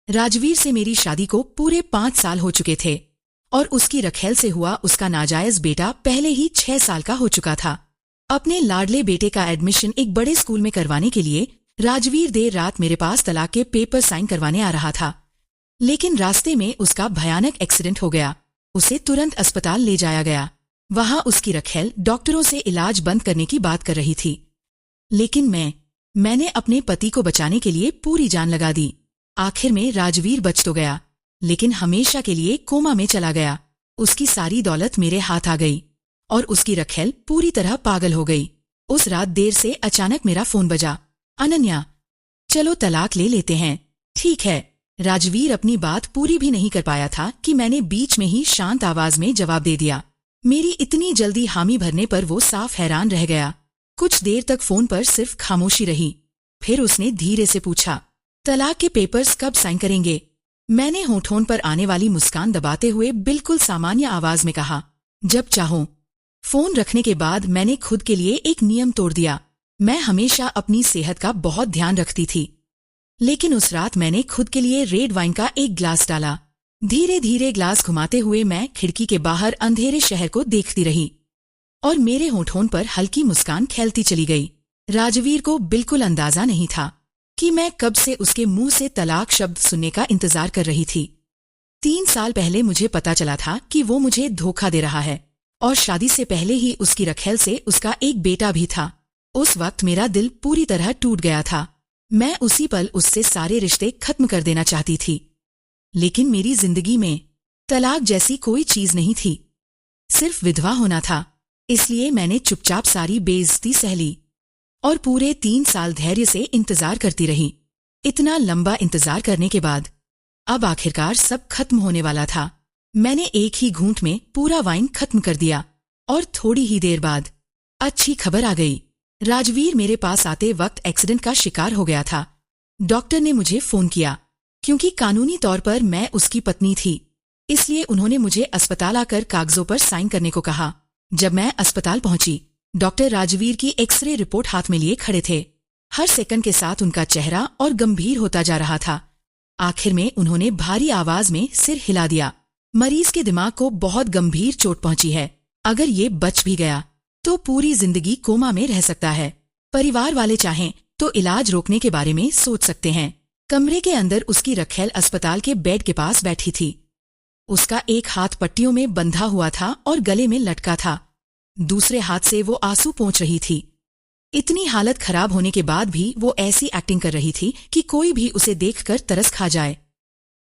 राजवीर से मेरी शादी को पूरे 5 साल हो चुके थे और उसकी रखेल से हुआ उसका नाजायज बेटा पहले ही 6 साल का हो चुका था। अपने लाडले बेटे का एडमिशन एक बड़े स्कूल में करवाने के लिए राजवीर देर रात मेरे पास तलाक के पेपर साइन करवाने आ रहा था, लेकिन रास्ते में उसका भयानक एक्सीडेंट हो गया। उसे तुरंत अस्पताल ले जाया गया। वहां उसकी रखेल डॉक्टरों से इलाज बंद करने की बात कर रही थी, लेकिन मैंने अपने पति को बचाने के लिए पूरी जान लगा दी। आखिर में राजवीर बच तो गया, लेकिन हमेशा के लिए कोमा में चला गया। उसकी सारी दौलत मेरे हाथ आ गई और उसकी रखेल पूरी तरह पागल हो गई। उस रात देर से अचानक मेरा फोन बजा। अनन्या, चलो तलाक ले लेते हैं। ठीक है। राजवीर अपनी बात पूरी भी नहीं कर पाया था कि मैंने बीच में ही शांत आवाज में जवाब दे दिया। मेरी इतनी जल्दी हामी भरने पर वो साफ हैरान रह गया। कुछ देर तक फोन पर सिर्फ खामोशी रही। फिर उसने धीरे से पूछा, तलाक के पेपर्स कब साइन करेंगे? मैंने होठों पर आने वाली मुस्कान दबाते हुए बिल्कुल सामान्य आवाज में कहा, जब चाहो। फोन रखने के बाद मैंने खुद के लिए एक नियम तोड़ दिया। मैं हमेशा अपनी सेहत का बहुत ध्यान रखती थी, लेकिन उस रात मैंने खुद के लिए रेड वाइन का एक ग्लास डाला। धीरे धीरे ग्लास घुमाते हुए मैं खिड़की के बाहर अंधेरे शहर को देखती रही और मेरे होठों पर हल्की मुस्कान खिलती चली गई। राजवीर को बिल्कुल अंदाजा नहीं था कि मैं कब से उसके मुंह से तलाक शब्द सुनने का इंतजार कर रही थी। 3 साल पहले मुझे पता चला था कि वो मुझे धोखा दे रहा है और शादी से पहले ही उसकी रखेल से उसका एक बेटा भी था। उस वक्त मेरा दिल पूरी तरह टूट गया था। मैं उसी पल उससे सारे रिश्ते खत्म कर देना चाहती थी, लेकिन मेरी जिंदगी में तलाक जैसी कोई चीज नहीं थी, सिर्फ विधवा होना था। इसलिए मैंने चुपचाप सारी बेइज्जती सह ली और पूरे 3 साल धैर्य से इंतजार करती रही। इतना लंबा इंतजार करने के बाद अब आखिरकार सब खत्म होने वाला था। मैंने एक ही घूंट में पूरा वाइन खत्म कर दिया और थोड़ी ही देर बाद अच्छी खबर आ गई। राजवीर मेरे पास आते वक्त एक्सीडेंट का शिकार हो गया था। डॉक्टर ने मुझे फोन किया। क्योंकि कानूनी तौर पर मैं उसकी पत्नी थी, इसलिए उन्होंने मुझे अस्पताल आकर कागजों पर साइन करने को कहा। जब मैं अस्पताल पहुंची, डॉक्टर राजवीर की एक्सरे रिपोर्ट हाथ में लिए खड़े थे। हर सेकंड के साथ उनका चेहरा और गंभीर होता जा रहा था। आखिर में उन्होंने भारी आवाज में सिर हिला दिया। मरीज के दिमाग को बहुत गंभीर चोट पहुंची है। अगर ये बच भी गया तो पूरी जिंदगी कोमा में रह सकता है। परिवार वाले चाहें तो इलाज रोकने के बारे में सोच सकते हैं। कमरे के अंदर उसकी रखेल अस्पताल के बेड के पास बैठी थी। उसका एक हाथ पट्टियों में बंधा हुआ था और गले में लटका था। दूसरे हाथ से वो आंसू पोंछ रही थी। इतनी हालत खराब होने के बाद भी वो ऐसी एक्टिंग कर रही थी कि कोई भी उसे देखकर तरस खा जाए।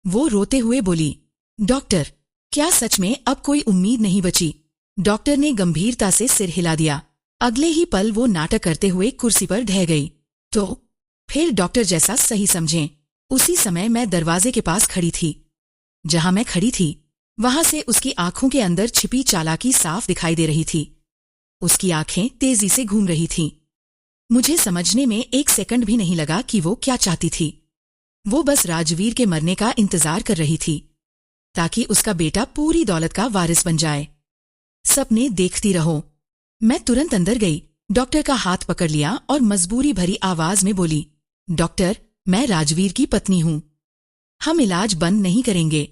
वो रोते हुए बोली, डॉक्टर, क्या सच में अब कोई उम्मीद नहीं बची? डॉक्टर ने गंभीरता से सिर हिला दिया। अगले ही पल वो नाटक करते हुए कुर्सी पर ढह गई। तो फिर डॉक्टर जैसा सही समझें। उसी समय मैं दरवाजे के पास खड़ी थी। जहां मैं खड़ी थी वहां से उसकी आंखों के अंदर छिपी चालाकी साफ दिखाई दे रही थी। उसकी आंखें तेजी से घूम रही थीं। मुझे समझने में 1 सेकंड भी नहीं लगा कि वो क्या चाहती थी। वो बस राजवीर के मरने का इंतजार कर रही थी ताकि उसका बेटा पूरी दौलत का वारिस बन जाए। सपने देखती रहो। मैं तुरंत अंदर गई, डॉक्टर का हाथ पकड़ लिया और मजबूरी भरी आवाज में बोली, डॉक्टर, मैं राजवीर की पत्नी हूं। हम इलाज बंद नहीं करेंगे।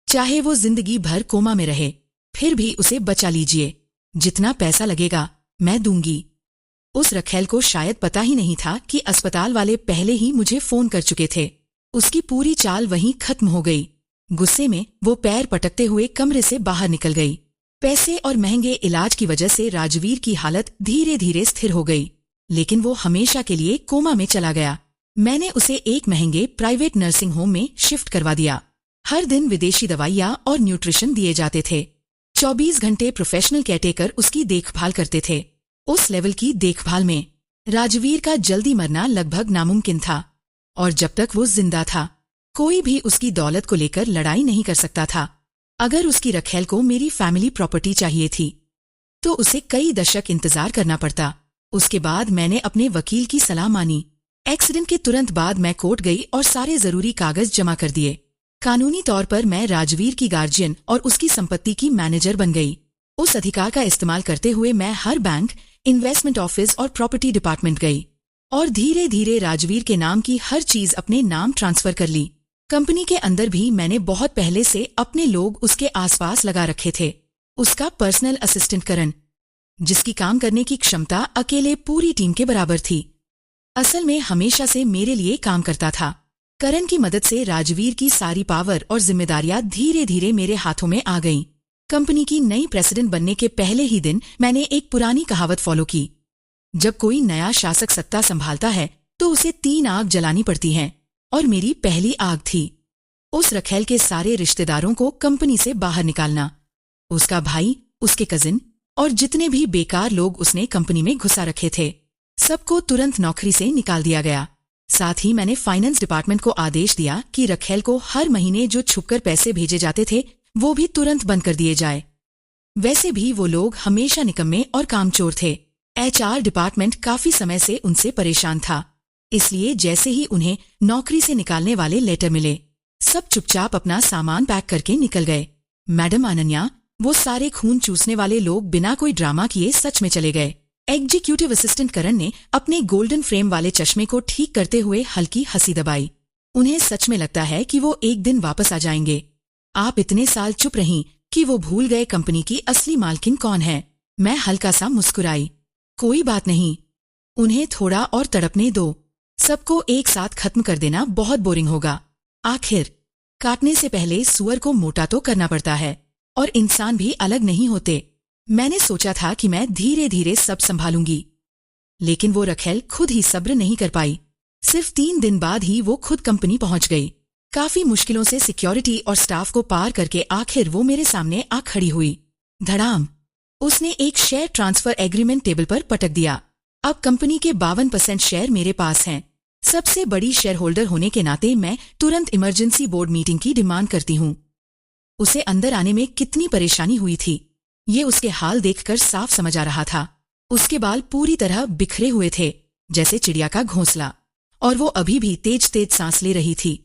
चाहे वो जिंदगी भर कोमा में रहे, फिर भी उसे बचा लीजिए। जितना पैसा लगेगा मैं दूंगी। उस रखेल को शायद पता ही नहीं था कि अस्पताल वाले पहले ही मुझे फोन कर चुके थे। उसकी पूरी चाल वहीं खत्म हो गई। गुस्से में वो पैर पटकते हुए कमरे से बाहर निकल गई। पैसे और महंगे इलाज की वजह से राजवीर की हालत धीरे धीरे स्थिर हो गई, लेकिन वो हमेशा के लिए कोमा में चला गया। मैंने उसे एक महंगे प्राइवेट नर्सिंग होम में शिफ्ट करवा दिया। हर दिन विदेशी दवाइयाँ और न्यूट्रिशन दिए जाते थे। 24 घंटे प्रोफेशनल केयरटेकर उसकी देखभाल करते थे। उस लेवल की देखभाल में राजवीर का जल्दी मरना लगभग नामुमकिन था और जब तक वो जिंदा था कोई भी उसकी दौलत को लेकर लड़ाई नहीं कर सकता था। अगर उसकी रखेल को मेरी फैमिली प्रॉपर्टी चाहिए थी तो उसे कई दशक इंतजार करना पड़ता। उसके बाद मैंने अपने वकील की सलाह मानी। एक्सीडेंट के तुरंत बाद मैं कोर्ट गई और सारे जरूरी कागज जमा कर दिए। कानूनी तौर पर मैं राजवीर की गार्जियन और उसकी संपत्ति की मैनेजर बन गई। उस अधिकार का इस्तेमाल करते हुए मैं हर बैंक, इन्वेस्टमेंट ऑफिस और प्रॉपर्टी डिपार्टमेंट गई और धीरे धीरे राजवीर के नाम की हर चीज अपने नाम ट्रांसफर कर ली। कंपनी के अंदर भी मैंने बहुत पहले से अपने लोग उसके आसपास लगा रखे थे। उसका पर्सनल असिस्टेंट करण, जिसकी काम करने की क्षमता अकेले पूरी टीम के बराबर थी, असल में हमेशा से मेरे लिए काम करता था। करण की मदद से राजवीर की सारी पावर और जिम्मेदारियां धीरे धीरे मेरे हाथों में आ गईं। कंपनी की नई प्रेसिडेंट बनने के पहले ही दिन मैंने एक पुरानी कहावत फॉलो की, जब कोई नया शासक सत्ता संभालता है तो उसे 3 आग जलानी पड़ती हैं, और मेरी पहली आग थी उस रखेल के सारे रिश्तेदारों को कंपनी से बाहर निकालना। उसका भाई, उसके कजिन और जितने भी बेकार लोग उसने कंपनी में घुसा रखे थे, सबको तुरंत नौकरी से निकाल दिया गया। साथ ही मैंने फाइनेंस डिपार्टमेंट को आदेश दिया कि रखेल को हर महीने जो छुपकर पैसे भेजे जाते थे वो भी तुरंत बंद कर दिए जाए। वैसे भी वो लोग हमेशा निकम्मे और कामचोर थे। HR डिपार्टमेंट काफी समय से उनसे परेशान था, इसलिए जैसे ही उन्हें नौकरी से निकालने वाले लेटर मिले, सब चुपचाप अपना सामान पैक करके निकल गए। मैडम अनन्या, वो सारे खून चूसने वाले लोग बिना कोई ड्रामा किए सच में चले गए। एग्जीक्यूटिव असिस्टेंट करण ने अपने गोल्डन फ्रेम वाले चश्मे को ठीक करते हुए हल्की हंसी दबाई। उन्हें सच में लगता है कि वो एक दिन वापस आ जाएंगे। आप इतने साल चुप रहीं कि वो भूल गए कंपनी की असली मालकिन कौन है। मैं हल्का सा मुस्कुराई। कोई बात नहीं, उन्हें थोड़ा और तड़पने दो। सबको एक साथ खत्म कर देना बहुत बोरिंग होगा। आखिर काटने से पहले सुअर को मोटा तो करना पड़ता है, और इंसान भी अलग नहीं होते। मैंने सोचा था कि मैं धीरे धीरे सब संभालूंगी, लेकिन वो रखेल खुद ही सब्र नहीं कर पाई। सिर्फ 3 दिन बाद ही वो खुद कंपनी पहुंच गई। काफी मुश्किलों से सिक्योरिटी और स्टाफ को पार करके आखिर वो मेरे सामने आ खड़ी हुई। धड़ाम, उसने एक शेयर ट्रांसफर एग्रीमेंट टेबल पर पटक दिया। अब कंपनी के 52% शेयर मेरे पास हैं। सबसे बड़ी शेयर होल्डर होने के नाते मैं तुरंत इमरजेंसी बोर्ड मीटिंग की डिमांड करती हूँ। उसे अंदर आने में कितनी परेशानी हुई थी, ये उसके हाल देखकर साफ समझ आ रहा था। उसके बाल पूरी तरह बिखरे हुए थे, जैसे चिड़िया का घोंसला, और वो अभी भी तेज तेज सांस ले रही थी।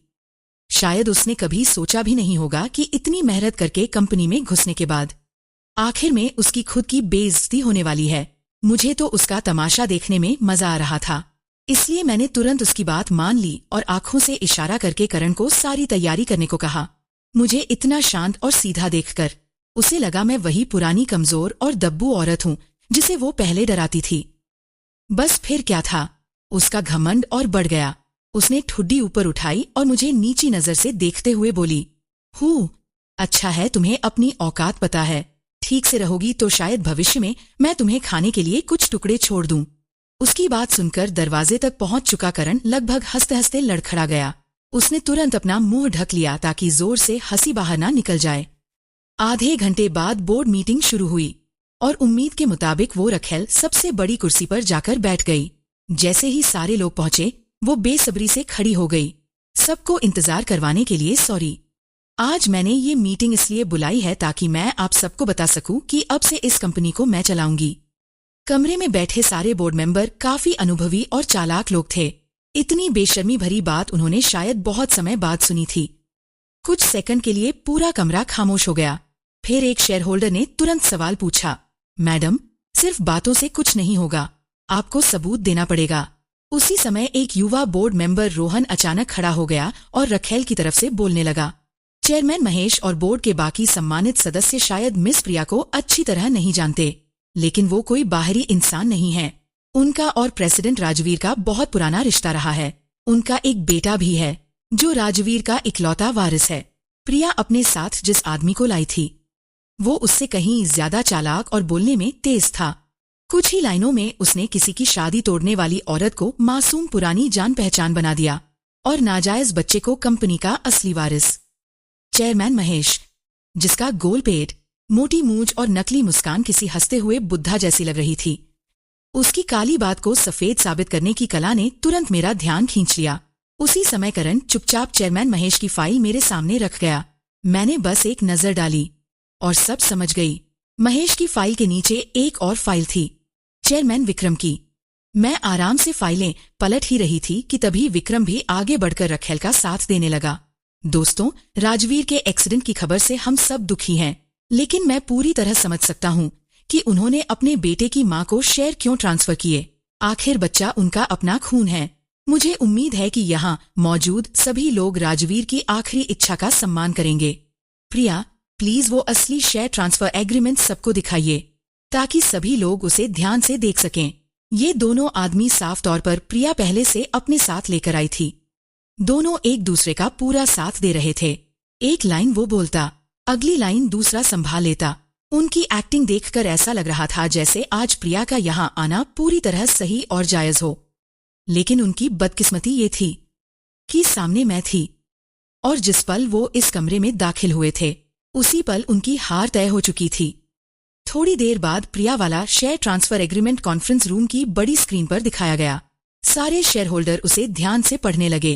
शायद उसने कभी सोचा भी नहीं होगा कि इतनी मेहनत करके कंपनी में घुसने के बाद आखिर में उसकी खुद की बेइज्जती होने वाली है। मुझे तो उसका तमाशा देखने में मजा आ रहा था, इसलिए मैंने तुरंत उसकी बात मान ली और आंखों से इशारा करके करण को सारी तैयारी करने को कहा। मुझे इतना शांत और सीधा देखकर उसे लगा मैं वही पुरानी कमजोर और दब्बू औरत हूँ जिसे वो पहले डराती थी। बस फिर क्या था, उसका घमंड और बढ़ गया। उसने ठुड्डी ऊपर उठाई और मुझे नीची नजर से देखते हुए बोली, हूँ, अच्छा है तुम्हें अपनी औकात पता है। ठीक से रहोगी तो शायद भविष्य में मैं तुम्हें खाने के लिए कुछ टुकड़े छोड़ दूं। उसकी बात सुनकर दरवाजे तक पहुंच चुका करण लगभग हंसते हंसते लड़खड़ा गया। उसने तुरंत अपना मुंह ढक लिया ताकि जोर से हंसी बाहर ना निकल जाए। आधे घंटे बाद बोर्ड मीटिंग शुरू हुई और उम्मीद के मुताबिक वो रखेल सबसे बड़ी कुर्सी पर जाकर बैठ गई। जैसे ही सारे लोग पहुंचे वो बेसब्री से खड़ी हो गई। सबको इंतजार करवाने के लिए सॉरी। आज मैंने ये मीटिंग इसलिए बुलाई है ताकि मैं आप सबको बता सकूं कि अब से इस कंपनी को मैं चलाऊंगी। कमरे में बैठे सारे बोर्ड मेंबर काफी अनुभवी और चालाक लोग थे। इतनी बेशर्मी भरी बात उन्होंने शायद बहुत समय बाद सुनी थी। कुछ सेकंड के लिए पूरा कमरा खामोश हो गया। फिर एक शेयर होल्डर ने तुरंत सवाल पूछा, मैडम, सिर्फ बातों से कुछ नहीं होगा, आपको सबूत देना पड़ेगा। उसी समय एक युवा बोर्ड मेंबर रोहन अचानक खड़ा हो गया और रखेल की तरफ से बोलने लगा। चेयरमैन महेश और बोर्ड के बाकी सम्मानित सदस्य शायद मिस प्रिया को अच्छी तरह नहीं जानते, लेकिन वो कोई बाहरी इंसान नहीं है। उनका और प्रेसिडेंट राजवीर का बहुत पुराना रिश्ता रहा है। उनका एक बेटा भी है जो राजवीर का इकलौता वारिस है। प्रिया अपने साथ जिस आदमी को लाई थी वो उससे कहीं ज्यादा चालाक और बोलने में तेज था। कुछ ही लाइनों में उसने किसी की शादी तोड़ने वाली औरत को मासूम पुरानी जान पहचान बना दिया और नाजायज बच्चे को कंपनी का असली वारिस। चेयरमैन महेश, जिसका गोल पेट, मोटी मूंछ और नकली मुस्कान किसी हंसते हुए बुद्धा जैसी लग रही थी, उसकी काली बात को सफेद साबित करने की कला ने तुरंत मेरा ध्यान खींच लिया। उसी समय करण चुपचाप चेयरमैन महेश की फाइल मेरे सामने रख गया। मैंने बस एक नजर डाली और सब समझ गई। महेश की फाइल के नीचे एक और फाइल थी, चेयरमैन विक्रम की। मैं आराम से फाइलें पलट ही रही थी कि तभी विक्रम भी आगे बढ़कर रखेल का साथ देने लगा। दोस्तों, राजवीर के एक्सीडेंट की खबर से हम सब दुखी हैं, लेकिन मैं पूरी तरह समझ सकता हूँ कि उन्होंने अपने बेटे की मां को शेयर क्यों ट्रांसफर किए। आखिर बच्चा उनका अपना खून है। मुझे उम्मीद है कि यहाँ मौजूद सभी लोग राजवीर की आखिरी इच्छा का सम्मान करेंगे। प्रिया, प्लीज वो असली शेयर ट्रांसफर एग्रीमेंट सबको दिखाइए ताकि सभी लोग उसे ध्यान से देख सकें। ये दोनों आदमी साफ तौर पर प्रिया पहले से अपने साथ लेकर आई थी। दोनों एक दूसरे का पूरा साथ दे रहे थे। एक लाइन वो बोलता, अगली लाइन दूसरा संभाल लेता। उनकी एक्टिंग देखकर ऐसा लग रहा था जैसे आज प्रिया का यहाँ आना पूरी तरह सही और जायज हो। लेकिन उनकी बदकिस्मती ये थी कि सामने मैं थी, और जिस पल वो इस कमरे में दाखिल हुए थे उसी पल उनकी हार तय हो चुकी थी। थोड़ी देर बाद प्रिया वाला share transfer agreement conference room की बड़ी स्क्रीन पर दिखाया गया। सारे शेयर होल्डर उसे ध्यान से पढ़ने लगे।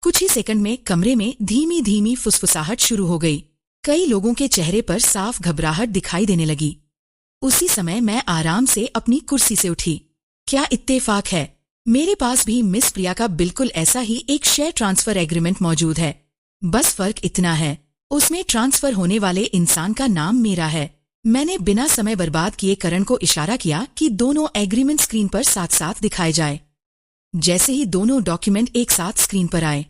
कुछ ही सेकंड में कमरे में धीमी धीमी फुसफुसाहट शुरू हो गई। कई लोगों के चेहरे पर साफ घबराहट दिखाई देने लगी। उसी समय मैं आराम से अपनी कुर्सी से उठी। क्या इत्तेफाक है, मेरे पास भी मिस प्रिया का बिल्कुल ऐसा ही एक शेयर ट्रांसफर एग्रीमेंट मौजूद है। बस फर्क इतना है, उसमें ट्रांसफर होने वाले इंसान का नाम मेरा है। मैंने बिना समय बर्बाद किए करण को इशारा किया कि दोनों एग्रीमेंट स्क्रीन पर साथ साथ दिखाए जाए। जैसे ही दोनों डॉक्यूमेंट एक साथ स्क्रीन पर आए,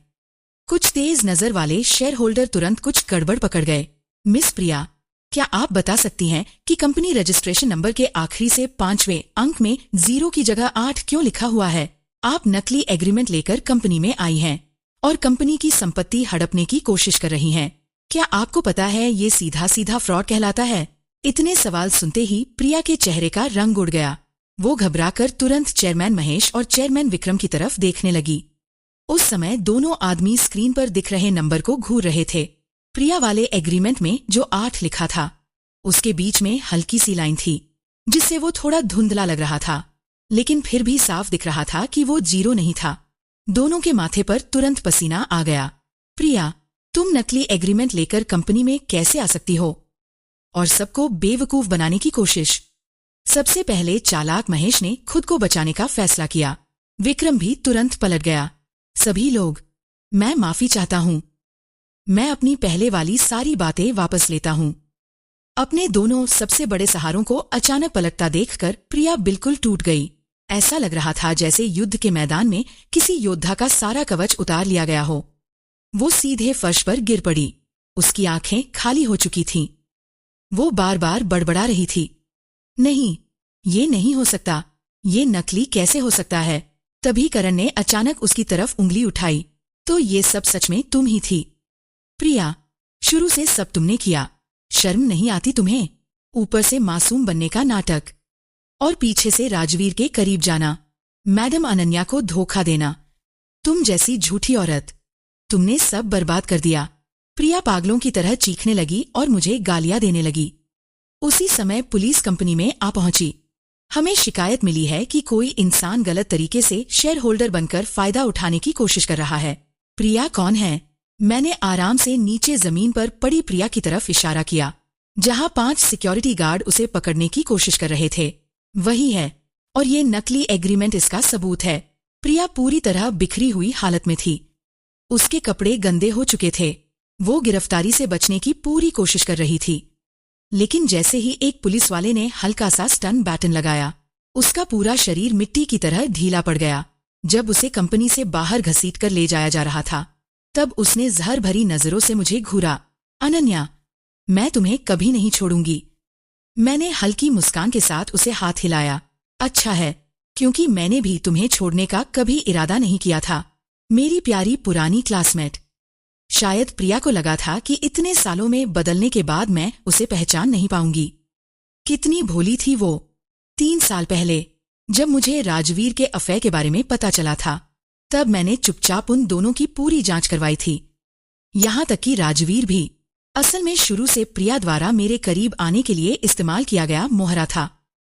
कुछ तेज नजर वाले शेयर होल्डर तुरंत कुछ गड़बड़ पकड़ गए। मिस प्रिया, क्या आप बता सकती हैं कि कंपनी रजिस्ट्रेशन नंबर के आखिरी से 5वें अंक में 0 की जगह 8 क्यों लिखा हुआ है? आप नकली एग्रीमेंट लेकर कंपनी में आई हैं और कंपनी की संपत्ति हड़पने की कोशिश कर रही हैं। क्या आपको पता है ये सीधा सीधा फ्रॉड कहलाता है? इतने सवाल सुनते ही प्रिया के चेहरे का रंग उड़ गया। वो घबराकर तुरंत चेयरमैन महेश और चेयरमैन विक्रम की तरफ देखने लगी। उस समय दोनों आदमी स्क्रीन पर दिख रहे नंबर को घूर रहे थे। प्रिया वाले एग्रीमेंट में जो 8 लिखा था, उसके बीच में हल्की सी लाइन थी जिससे वो थोड़ा धुंधला लग रहा था, लेकिन फिर भी साफ दिख रहा था कि वो 0 नहीं था। दोनों के माथे पर तुरंत पसीना आ गया। प्रिया, तुम नकली एग्रीमेंट लेकर कंपनी में कैसे आ सकती हो और सबको बेवकूफ बनाने की कोशिश? सबसे पहले चालाक महेश ने खुद को बचाने का फैसला किया। विक्रम भी तुरंत पलट गया। सभी लोग, मैं माफी चाहता हूँ। मैं अपनी पहले वाली सारी बातें वापस लेता हूँ। अपने दोनों सबसे बड़े सहारों को अचानक पलटता देखकर प्रिया बिल्कुल टूट गई। ऐसा लग रहा था जैसे युद्ध के मैदान में किसी योद्धा का सारा कवच उतार लिया गया हो। वो सीधे फर्श पर गिर पड़ी। उसकी आंखें खाली हो चुकी थीं। वो बार बार बड़बड़ा रही थी, नहीं, ये नहीं हो सकता, ये नकली कैसे हो सकता है? तभी करण ने अचानक उसकी तरफ उंगली उठाई, तो ये सब सच में तुम ही थी। प्रिया, शुरू से सब तुमने किया, शर्म नहीं आती तुम्हें? ऊपर से मासूम बनने का नाटक और पीछे से राजवीर के करीब जाना, मैडम अनन्या को धोखा देना। तुम जैसी झूठी औरत, तुमने सब बर्बाद कर दिया। प्रिया पागलों की तरह चीखने लगी और मुझे गालियां देने लगी। उसी समय पुलिस कंपनी में आ पहुंची। हमें शिकायत मिली है कि कोई इंसान गलत तरीके से शेयर होल्डर बनकर फायदा उठाने की कोशिश कर रहा है। प्रिया कौन है? मैंने आराम से नीचे जमीन पर पड़ी प्रिया की तरफ इशारा किया, जहां 5 सिक्योरिटी गार्ड उसे पकड़ने की कोशिश कर रहे थे। वही है, और ये नकली एग्रीमेंट इसका सबूत है। प्रिया पूरी तरह बिखरी हुई हालत में थी। उसके कपड़े गंदे हो चुके थे। वो गिरफ्तारी से बचने की पूरी कोशिश कर रही थी, लेकिन जैसे ही एक पुलिस वाले ने हल्का सा स्टन बैटन लगाया, उसका पूरा शरीर मिट्टी की तरह ढीला पड़ गया। जब उसे कंपनी से बाहर घसीटकर ले जाया जा रहा था, तब उसने जहर भरी नजरों से मुझे घूरा। अनन्या, मैं तुम्हें कभी नहीं छोड़ूंगी। मैंने हल्की मुस्कान के साथ उसे हाथ हिलाया। अच्छा है, क्योंकि मैंने भी तुम्हें छोड़ने का कभी इरादा नहीं किया था, मेरी प्यारी पुरानी क्लासमेट। शायद प्रिया को लगा था कि इतने सालों में बदलने के बाद मैं उसे पहचान नहीं पाऊंगी। कितनी भोली थी वो। 3 साल पहले जब मुझे राजवीर के अफेयर के बारे में पता चला था, तब मैंने चुपचाप उन दोनों की पूरी जांच करवाई थी, यहां तक कि राजवीर भी असल में शुरू से प्रिया द्वारा मेरे करीब आने के लिए इस्तेमाल किया गया मोहरा था।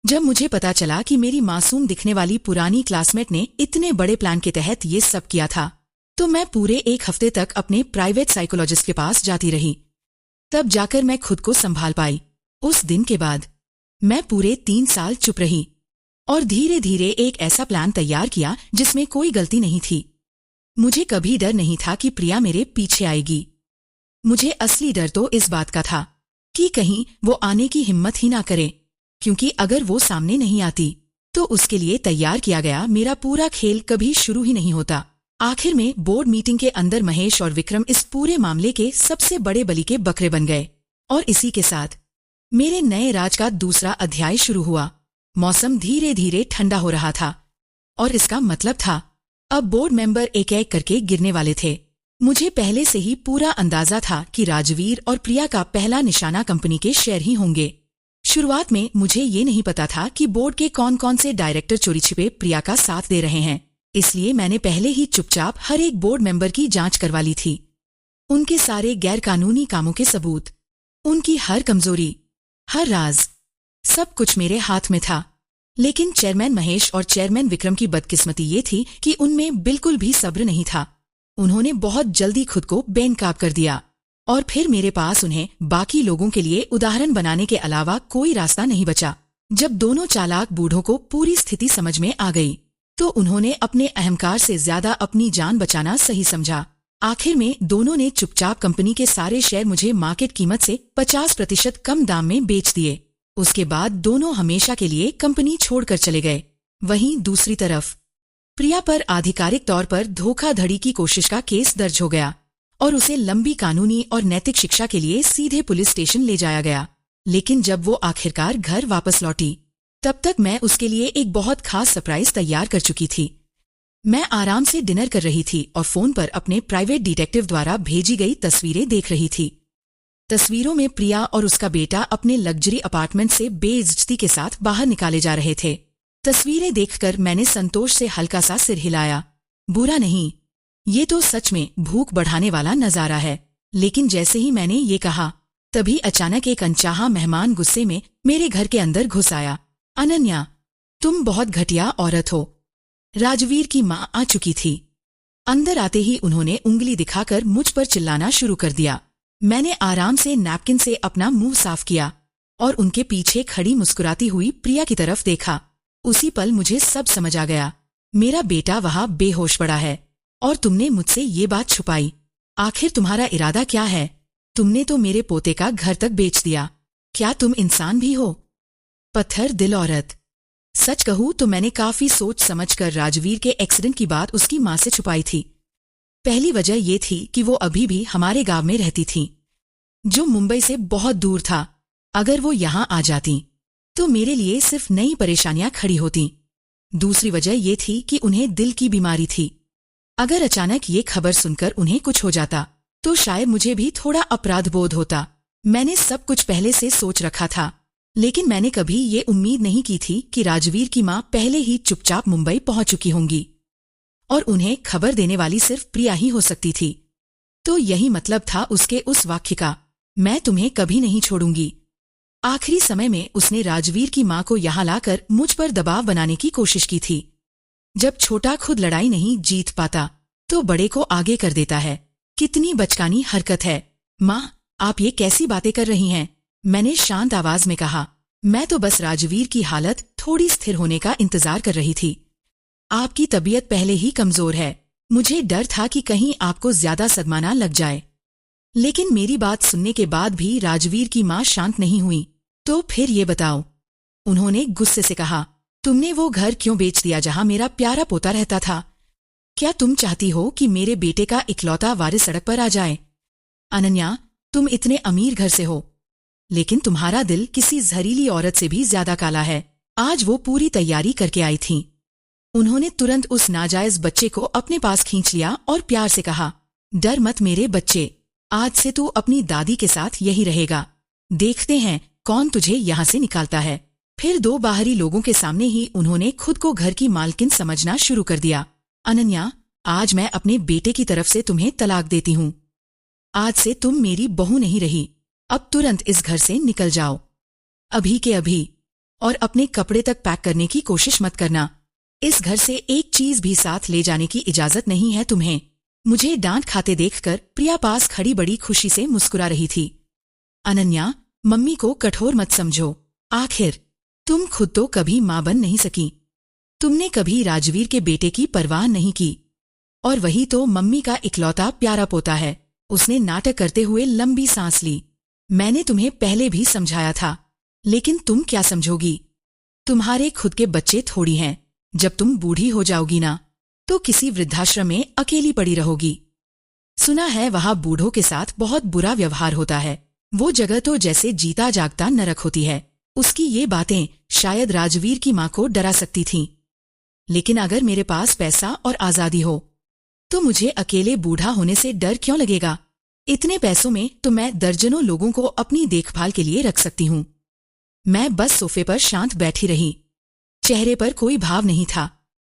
जब मुझे पता चला कि मेरी मासूम दिखने वाली पुरानी क्लासमेट ने इतने बड़े प्लान के तहत ये सब किया था, तो मैं पूरे 1 हफ्ते तक अपने प्राइवेट साइकोलॉजिस्ट के पास जाती रही। तब जाकर मैं खुद को संभाल पाई। उस दिन के बाद मैं पूरे 3 साल चुप रही और धीरे धीरे एक ऐसा प्लान तैयार किया जिसमें कोई गलती नहीं थी। मुझे कभी डर नहीं था कि प्रिया मेरे पीछे आएगी। मुझे असली डर तो इस बात का था कि कहीं वो आने की हिम्मत ही ना करे, क्योंकि अगर वो सामने नहीं आती तो उसके लिए तैयार किया गया मेरा पूरा खेल कभी शुरू ही नहीं होता। आखिर में बोर्ड मीटिंग के अंदर महेश और विक्रम इस पूरे मामले के सबसे बड़े बलि के बकरे बन गए और इसी के साथ मेरे नए राज का दूसरा अध्याय शुरू हुआ। मौसम धीरे धीरे ठंडा हो रहा था और इसका मतलब था अब बोर्ड मेंबर एक एक करके गिरने वाले थे। मुझे पहले से ही पूरा अंदाजा था कि राजवीर और प्रिया का पहला निशाना कंपनी के शेयर ही होंगे। शुरुआत में मुझे ये नहीं पता था कि बोर्ड के कौन कौन से डायरेक्टर चोरी छिपे प्रिया का साथ दे रहे हैं, इसलिए मैंने पहले ही चुपचाप हर एक बोर्ड मेंबर की जांच करवा ली थी। उनके सारे गैरकानूनी कामों के सबूत, उनकी हर कमजोरी, हर राज, सब कुछ मेरे हाथ में था। लेकिन चेयरमैन महेश और चेयरमैन विक्रम की बदकिस्मती ये थी कि उनमें बिल्कुल भी सब्र नहीं था। उन्होंने बहुत जल्दी खुद को बेनकाब कर दिया और फिर मेरे पास उन्हें बाकी लोगों के लिए उदाहरण बनाने के अलावा कोई रास्ता नहीं बचा। जब दोनों चालाक बूढ़ों को पूरी स्थिति समझ में आ गई तो उन्होंने अपने अहंकार से ज्यादा अपनी जान बचाना सही समझा। आखिर में दोनों ने चुपचाप कंपनी के सारे शेयर मुझे मार्केट कीमत से 50% कम दाम में बेच दिए। उसके बाद दोनों हमेशा के लिए कंपनी छोड़कर चले गए। वहीं दूसरी तरफ प्रिया पर आधिकारिक तौर पर धोखाधड़ी की कोशिश का केस दर्ज हो गया और उसे लंबी कानूनी और नैतिक शिक्षा के लिए सीधे पुलिस स्टेशन ले जाया गया। लेकिन जब वो आखिरकार घर वापस लौटी तब तक मैं उसके लिए एक बहुत खास सरप्राइज तैयार कर चुकी थी। मैं आराम से डिनर कर रही थी और फोन पर अपने प्राइवेट डिटेक्टिव द्वारा भेजी गई तस्वीरें देख रही थी। तस्वीरों में प्रिया और उसका बेटा अपने लग्जरी अपार्टमेंट से बेइज्जती के साथ बाहर निकाले जा रहे थे। तस्वीरें देखकर मैंने संतोष से हल्का सा सिर हिलाया। बुरा नहीं, ये तो सच में भूख बढ़ाने वाला नजारा है। लेकिन जैसे ही मैंने ये कहा तभी अचानक एक अनचाहा मेहमान गुस्से में मेरे घर के अंदर घुस आया। अनन्या, तुम बहुत घटिया औरत हो। राजवीर की माँ आ चुकी थी। अंदर आते ही उन्होंने उंगली दिखाकर मुझ पर चिल्लाना शुरू कर दिया। मैंने आराम से नैपकिन से अपना मुंह साफ किया और उनके पीछे खड़ी मुस्कुराती हुई प्रिया की तरफ देखा। उसी पल मुझे सब समझ आ गया। मेरा बेटा वहां बेहोश पड़ा है और तुमने मुझसे ये बात छुपाई। आखिर तुम्हारा इरादा क्या है? तुमने तो मेरे पोते का घर तक बेच दिया। क्या तुम इंसान भी हो? पत्थर दिल औरत। सच कहूं तो मैंने काफी सोच समझकर राजवीर के एक्सीडेंट की बात उसकी माँ से छुपाई थी। पहली वजह ये थी कि वो अभी भी हमारे गांव में रहती थी, जो मुंबई से बहुत दूर था। अगर वो यहाँ आ जाती तो मेरे लिए सिर्फ नई परेशानियां खड़ी होती। दूसरी वजह ये थी कि उन्हें दिल की बीमारी थी। अगर अचानक ये खबर सुनकर उन्हें कुछ हो जाता तो शायद मुझे भी थोड़ा अपराध बोध होता। मैंने सब कुछ पहले से सोच रखा था, लेकिन मैंने कभी ये उम्मीद नहीं की थी कि राजवीर की माँ पहले ही चुपचाप मुंबई पहुंच चुकी होंगी और उन्हें खबर देने वाली सिर्फ प्रिया ही हो सकती थी। तो यही मतलब था उसके उस वाक्य का, मैं तुम्हें कभी नहीं छोड़ूंगी। आखिरी समय में उसने राजवीर की माँ को यहाँ लाकर मुझ पर दबाव बनाने की कोशिश की थी। जब छोटा खुद लड़ाई नहीं जीत पाता तो बड़े को आगे कर देता है। कितनी बचकानी हरकत है। माँ, आप ये कैसी बातें कर रही हैं? मैंने शांत आवाज में कहा। मैं तो बस राजवीर की हालत थोड़ी स्थिर होने का इंतजार कर रही थी। आपकी तबीयत पहले ही कमजोर है। मुझे डर था कि कहीं आपको ज्यादा सदमा ना लग जाए। लेकिन मेरी बात सुनने के बाद भी राजवीर की माँ शांत नहीं हुई। तो फिर ये बताओ, उन्होंने गुस्से से कहा, तुमने वो घर क्यों बेच दिया जहां मेरा प्यारा पोता रहता था? क्या तुम चाहती हो कि मेरे बेटे का इकलौता वारिस सड़क पर आ जाए? अनन्या, तुम इतने अमीर घर से हो, लेकिन तुम्हारा दिल किसी जहरीली औरत से भी ज्यादा काला है। आज वो पूरी तैयारी करके आई थी। उन्होंने तुरंत उस नाजायज बच्चे को अपने पास खींच लिया और प्यार से कहा, डर मत मेरे बच्चे, आज से तू अपनी दादी के साथ यही रहेगा। देखते हैं कौन तुझे यहाँ से निकालता है। फिर दो बाहरी लोगों के सामने ही उन्होंने खुद को घर की मालकिन समझना शुरू कर दिया। अनन्या, आज मैं अपने बेटे की तरफ से तुम्हें तलाक देती हूँ। आज से तुम मेरी बहू नहीं रही। अब तुरंत इस घर से निकल जाओ, अभी के अभी, और अपने कपड़े तक पैक करने की कोशिश मत करना। इस घर से एक चीज भी साथ ले जाने की इजाजत नहीं है तुम्हें। मुझे डांट खाते देखकर प्रिया पास खड़ी बड़ी खुशी से मुस्कुरा रही थी। अनन्या, मम्मी को कठोर मत समझो। आखिर तुम खुद तो कभी मां बन नहीं सकी। तुमने कभी राजवीर के बेटे की परवाह नहीं की, और वही तो मम्मी का इकलौता प्यारा पोता है। उसने नाटक करते हुए लंबी सांस ली। मैंने तुम्हें पहले भी समझाया था, लेकिन तुम क्या समझोगी? तुम्हारे खुद के बच्चे थोड़ी हैं। जब तुम बूढ़ी हो जाओगी ना, तो किसी वृद्धाश्रम में अकेली पड़ी रहोगी। सुना है वहाँ बूढ़ों के साथ बहुत बुरा व्यवहार होता है। वो जगह तो जैसे जीता जागता नरक होती है। उसकी ये बातें शायद राजवीर की माँ को डरा सकती थीं। लेकिन अगर मेरे पास पैसा और आजादी हो, तो मुझे अकेले बूढ़ा होने से डर क्यों लगेगा? इतने पैसों में तो मैं दर्जनों लोगों को अपनी देखभाल के लिए रख सकती हूँ। मैं बस सोफे पर शांत बैठी रही। चेहरे पर कोई भाव नहीं था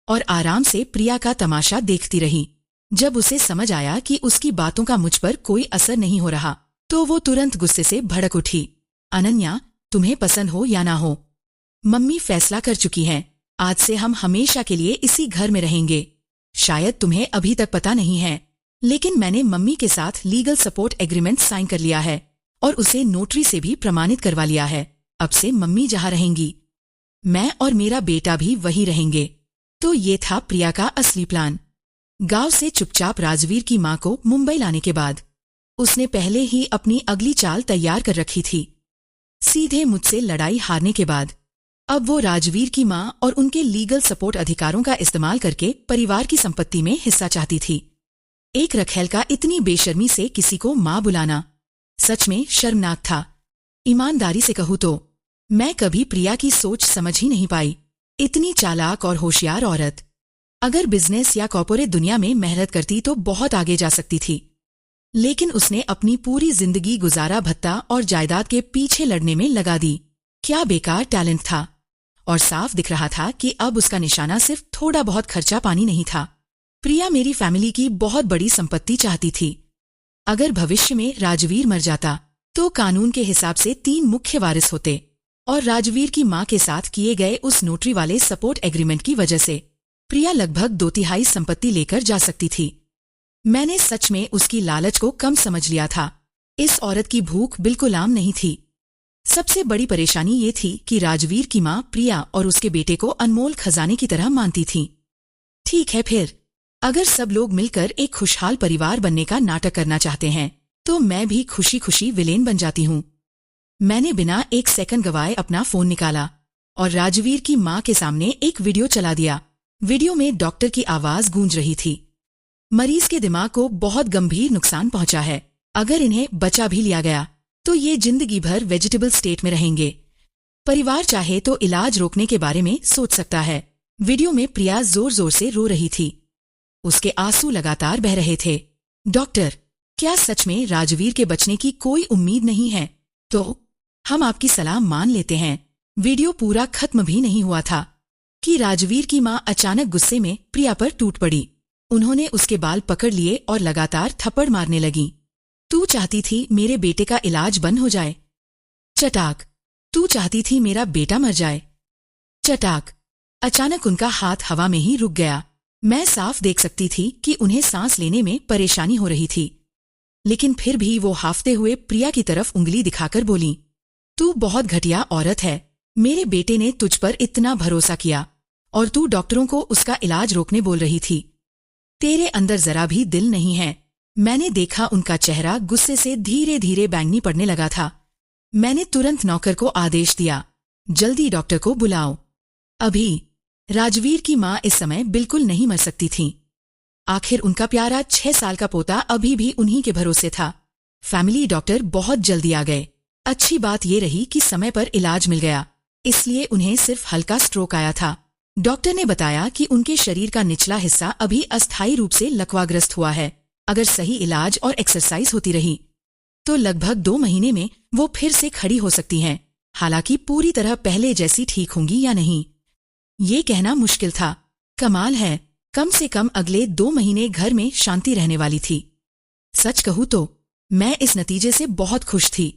और आराम से प्रिया का तमाशा देखती रही। जब उसे समझ आया कि उसकी बातों का मुझ पर कोई असर नहीं हो रहा, तो वो तुरंत गुस्से से भड़क उठी। अनन्या, तुम्हें पसंद हो या ना हो, मम्मी फैसला कर चुकी हैं। आज से हम हमेशा के लिए इसी घर में रहेंगे। शायद तुम्हें अभी तक पता नहीं है, लेकिन मैंने मम्मी के साथ लीगल सपोर्ट एग्रीमेंट साइन कर लिया है और उसे नोटरी से भी प्रमाणित करवा लिया है। अब से मम्मी जहाँ रहेंगी, मैं और मेरा बेटा भी वही रहेंगे। तो ये था प्रिया का असली प्लान। गांव से चुपचाप राजवीर की मां को मुंबई लाने के बाद उसने पहले ही अपनी अगली चाल तैयार कर रखी थी। सीधे मुझसे लड़ाई हारने के बाद अब वो राजवीर की मां और उनके लीगल सपोर्ट अधिकारों का इस्तेमाल करके परिवार की संपत्ति में हिस्सा चाहती थी। एक रखेल का इतनी बेशर्मी से किसी को मां बुलाना सच में शर्मनाक था। ईमानदारी से कहूँ तो मैं कभी प्रिया की सोच समझ ही नहीं पाई। इतनी चालाक और होशियार औरत अगर बिजनेस या कॉर्पोरेट दुनिया में मेहनत करती तो बहुत आगे जा सकती थी, लेकिन उसने अपनी पूरी जिंदगी गुजारा भत्ता और जायदाद के पीछे लड़ने में लगा दी। क्या बेकार टैलेंट था, और साफ दिख रहा था कि अब उसका निशाना सिर्फ थोड़ा बहुत खर्चा पानी नहीं था। प्रिया मेरी फैमिली की बहुत बड़ी संपत्ति चाहती थी। अगर भविष्य में राजवीर मर जाता तो कानून के हिसाब से 3 मुख्य वारिस होते, और राजवीर की मां के साथ किए गए उस नोटरी वाले सपोर्ट एग्रीमेंट की वजह से प्रिया लगभग 2/3 संपत्ति लेकर जा सकती थी। मैंने सच में उसकी लालच को कम समझ लिया था। इस औरत की भूख बिल्कुल आम नहीं थी। सबसे बड़ी परेशानी ये थी कि राजवीर की मां प्रिया और उसके बेटे को अनमोल खजाने की तरह मानती थी। ठीक है, फिर अगर सब लोग मिलकर एक खुशहाल परिवार बनने का नाटक करना चाहते हैं, तो मैं भी खुशी खुशी विलेन बन जाती हूँ। मैंने बिना एक सेकंड गवाए अपना फोन निकाला और राजवीर की मां के सामने एक वीडियो चला दिया। वीडियो में डॉक्टर की आवाज गूंज रही थी। मरीज के दिमाग को बहुत गंभीर नुकसान पहुंचा है। अगर इन्हें बचा भी लिया गया तो ये जिंदगी भर वेजिटेबल स्टेट में रहेंगे। परिवार चाहे तो इलाज रोकने के बारे में सोच सकता है। वीडियो में प्रिया जोर जोर से रो रही थी। उसके आंसू लगातार बह रहे थे। डॉक्टर, क्या सच में राजवीर के बचने की कोई उम्मीद नहीं है? तो हम आपकी सलाह मान लेते हैं। वीडियो पूरा खत्म भी नहीं हुआ था कि राजवीर की मां अचानक गुस्से में प्रिया पर टूट पड़ी। उन्होंने उसके बाल पकड़ लिए और लगातार थप्पड़ मारने लगी। तू चाहती थी मेरे बेटे का इलाज बंद हो जाए? चटाक। तू चाहती थी मेरा बेटा मर जाए? चटाक। अचानक उनका हाथ हवा में ही रुक गया। मैं साफ देख सकती थी कि उन्हें सांस लेने में परेशानी हो रही थी, लेकिन फिर भी वो हाफते हुए प्रिया की तरफ उंगली दिखाकर बोली, तू बहुत घटिया औरत है। मेरे बेटे ने तुझ पर इतना भरोसा किया और तू डॉक्टरों को उसका इलाज रोकने बोल रही थी। तेरे अंदर जरा भी दिल नहीं है। मैंने देखा उनका चेहरा गुस्से से धीरे धीरे बैंगनी पड़ने लगा था। मैंने तुरंत नौकर को आदेश दिया, जल्दी डॉक्टर को बुलाओ अभी। राजवीर की मां इस समय बिल्कुल नहीं मर सकती थी। आखिर उनका प्यारा 6 साल का पोता अभी भी उन्हीं के भरोसे था। फैमिली डॉक्टर बहुत जल्दी आ गए। अच्छी बात ये रही कि समय पर इलाज मिल गया, इसलिए उन्हें सिर्फ हल्का स्ट्रोक आया था। डॉक्टर ने बताया कि उनके शरीर का निचला हिस्सा अभी अस्थायी रूप से लकवाग्रस्त हुआ है। अगर सही इलाज और एक्सरसाइज होती रही तो लगभग 2 महीने में वो फिर से खड़ी हो सकती हैं। हालांकि पूरी तरह पहले जैसी ठीक होंगी या नहीं, ये कहना मुश्किल था। कमाल है, कम से कम अगले 2 महीने घर में शांति रहने वाली थी। सच कहूँ तो मैं इस नतीजे से बहुत खुश थी।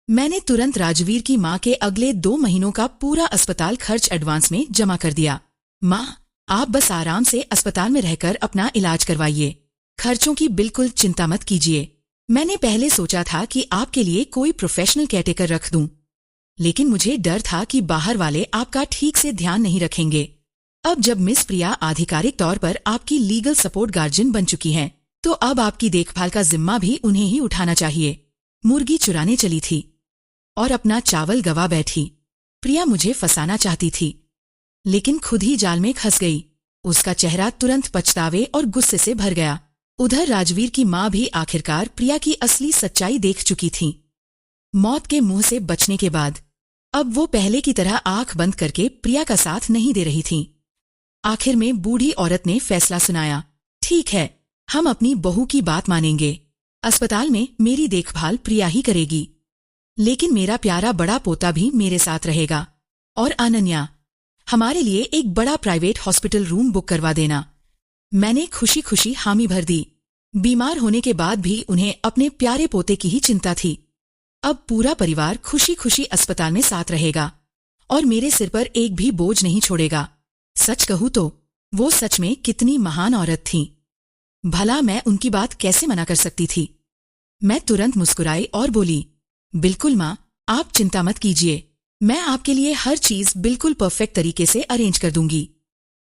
मैंने तुरंत राजवीर की मां के अगले 2 महीनों का पूरा अस्पताल खर्च एडवांस में जमा कर दिया। मां, आप बस आराम से अस्पताल में रहकर अपना इलाज करवाइए। खर्चों की बिल्कुल चिंता मत कीजिए। मैंने पहले सोचा था कि आपके लिए कोई प्रोफेशनल केयरटेकर रख दूं, लेकिन मुझे डर था कि बाहर वाले आपका ठीक से ध्यान नहीं रखेंगे। अब जब मिस प्रिया आधिकारिक तौर पर आपकी लीगल सपोर्ट गार्जियन बन चुकी हैं, तो अब आपकी देखभाल का जिम्मा भी उन्हें ही उठाना चाहिए। मुर्गी चुराने चली थी और अपना चावल गवा बैठी। प्रिया मुझे फंसाना चाहती थी, लेकिन खुद ही जाल में फंस गई। उसका चेहरा तुरंत पछतावे और गुस्से से भर गया। उधर राजवीर की माँ भी आखिरकार प्रिया की असली सच्चाई देख चुकी थी। मौत के मुंह से बचने के बाद अब वो पहले की तरह आंख बंद करके प्रिया का साथ नहीं दे रही थी। आखिर में बूढ़ी औरत ने फैसला सुनाया, ठीक है, हम अपनी बहू की बात मानेंगे। अस्पताल में मेरी देखभाल प्रिया ही करेगी, लेकिन मेरा प्यारा बड़ा पोता भी मेरे साथ रहेगा। और अनन्या, हमारे लिए एक बड़ा प्राइवेट हॉस्पिटल रूम बुक करवा देना। मैंने खुशी खुशी हामी भर दी। बीमार होने के बाद भी उन्हें अपने प्यारे पोते की ही चिंता थी। अब पूरा परिवार खुशी खुशी अस्पताल में साथ रहेगा और मेरे सिर पर एक भी बोझ नहीं छोड़ेगा। सच कहूँ तो वो सच में कितनी महान औरत थी। भला मैं उनकी बात कैसे मना कर सकती थी। मैं तुरंत मुस्कुराई और बोली, बिल्कुल माँ, आप चिंता मत कीजिए, मैं आपके लिए हर चीज बिल्कुल परफेक्ट तरीके से अरेंज कर दूंगी।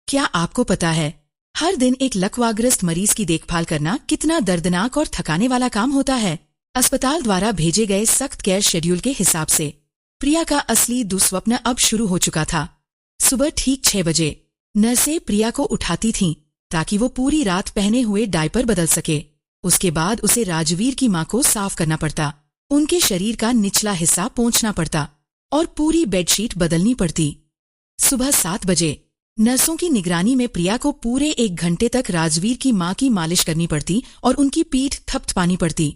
क्या आपको पता है, हर दिन एक लकवाग्रस्त मरीज की देखभाल करना कितना दर्दनाक और थकाने वाला काम होता है। अस्पताल द्वारा भेजे गए सख्त केयर शेड्यूल के हिसाब से प्रिया का असली दुस्वप्न अब शुरू हो चुका था। सुबह ठीक 6 बजे नर्सें प्रिया को उठाती थीं ताकि वो पूरी रात पहने हुए डायपर बदल सके। उसके बाद उसे राजवीर की माँ को साफ करना पड़ता, उनके शरीर का निचला हिस्सा पोंछना पड़ता और पूरी बेडशीट बदलनी पड़ती। सुबह 7 बजे नर्सों की निगरानी में प्रिया को पूरे 1 घंटे तक राजवीर की माँ की मालिश करनी पड़ती और उनकी पीठ थपथपानी पड़ती।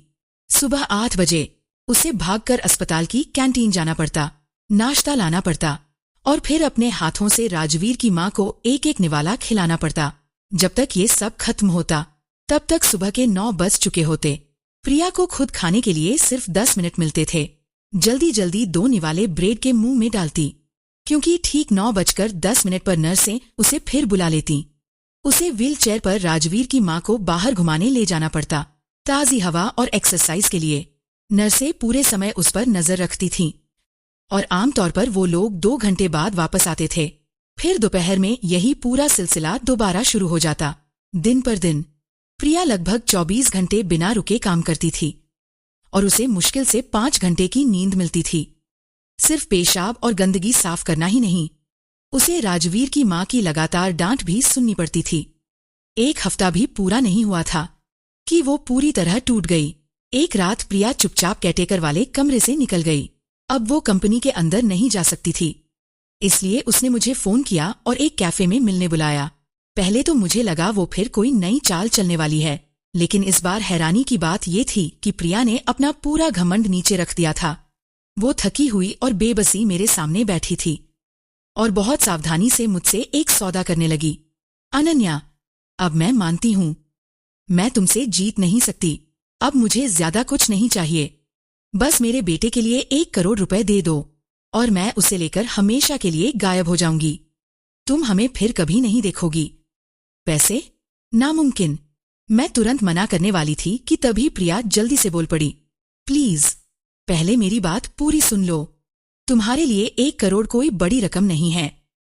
सुबह 8 बजे उसे भागकर अस्पताल की कैंटीन जाना पड़ता, नाश्ता लाना पड़ता और फिर अपने हाथों से राजवीर की माँ को एक एक निवाला खिलाना पड़ता। जब तक ये सब खत्म होता तब तक सुबह के 9 बज चुके होते। प्रिया को खुद खाने के लिए सिर्फ 10 मिनट मिलते थे। जल्दी जल्दी 2 निवाले ब्रेड के मुंह में डालती, क्योंकि ठीक 9:10 पर नर्सें उसे फिर बुला लेती। उसे व्हील चेयर पर राजवीर की माँ को बाहर घुमाने ले जाना पड़ता, ताज़ी हवा और एक्सरसाइज के लिए। नर्सें पूरे समय उस पर नजर रखती थीं और आमतौर पर वो लोग 2 घंटे बाद वापस आते थे। फिर दोपहर में यही पूरा सिलसिला दोबारा शुरू हो जाता। दिन पर दिन प्रिया लगभग 24 घंटे बिना रुके काम करती थी और उसे मुश्किल से 5 घंटे की नींद मिलती थी। सिर्फ पेशाब और गंदगी साफ करना ही नहीं, उसे राजवीर की माँ की लगातार डांट भी सुननी पड़ती थी। 1 हफ्ता भी पूरा नहीं हुआ था कि वो पूरी तरह टूट गई। एक रात प्रिया चुपचाप कैटेकर वाले कमरे से निकल गई। अब वो कंपनी के अंदर नहीं जा सकती थी, इसलिए उसने मुझे फोन किया और एक कैफे में मिलने बुलाया। पहले तो मुझे लगा वो फिर कोई नई चाल चलने वाली है, लेकिन इस बार हैरानी की बात ये थी कि प्रिया ने अपना पूरा घमंड नीचे रख दिया था। वो थकी हुई और बेबसी मेरे सामने बैठी थी और बहुत सावधानी से मुझसे एक सौदा करने लगी। अनन्या, अब मैं मानती हूँ, मैं तुमसे जीत नहीं सकती। अब मुझे ज्यादा कुछ नहीं चाहिए, बस मेरे बेटे के लिए 1 करोड़ रुपए दे दो और मैं उसे लेकर हमेशा के लिए गायब हो जाऊंगी। तुम हमें फिर कभी नहीं देखोगी। पैसे? नामुमकिन। मैं तुरंत मना करने वाली थी कि तभी प्रिया जल्दी से बोल पड़ी, प्लीज पहले मेरी बात पूरी सुन लो। तुम्हारे लिए 1 करोड़ कोई बड़ी रकम नहीं है।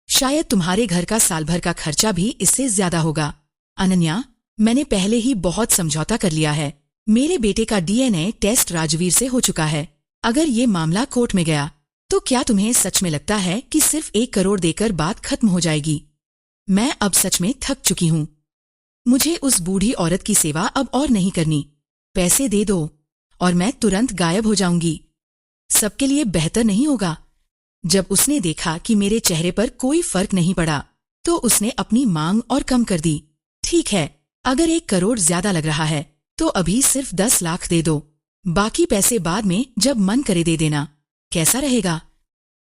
शायद तुम्हारे घर का साल भर का खर्चा भी इससे ज्यादा होगा। अनन्या, मैंने पहले ही बहुत समझौता कर लिया है। मेरे बेटे का DNA टेस्ट राजवीर से हो चुका है। अगर ये मामला कोर्ट में गया तो क्या तुम्हें सच में लगता है कि सिर्फ 1 करोड़ देकर बात खत्म हो जाएगी? मैं अब सच में थक चुकी हूँ। मुझे उस बूढ़ी औरत की सेवा अब और नहीं करनी। पैसे दे दो और मैं तुरंत गायब हो जाऊंगी। सबके लिए बेहतर नहीं होगा। जब उसने देखा कि मेरे चेहरे पर कोई फर्क नहीं पड़ा तो उसने अपनी मांग और कम कर दी। ठीक है, अगर 1 करोड़ ज्यादा लग रहा है तो अभी सिर्फ 10 लाख दे दो, बाकी पैसे बाद में जब मन करे दे देना। कैसा रहेगा?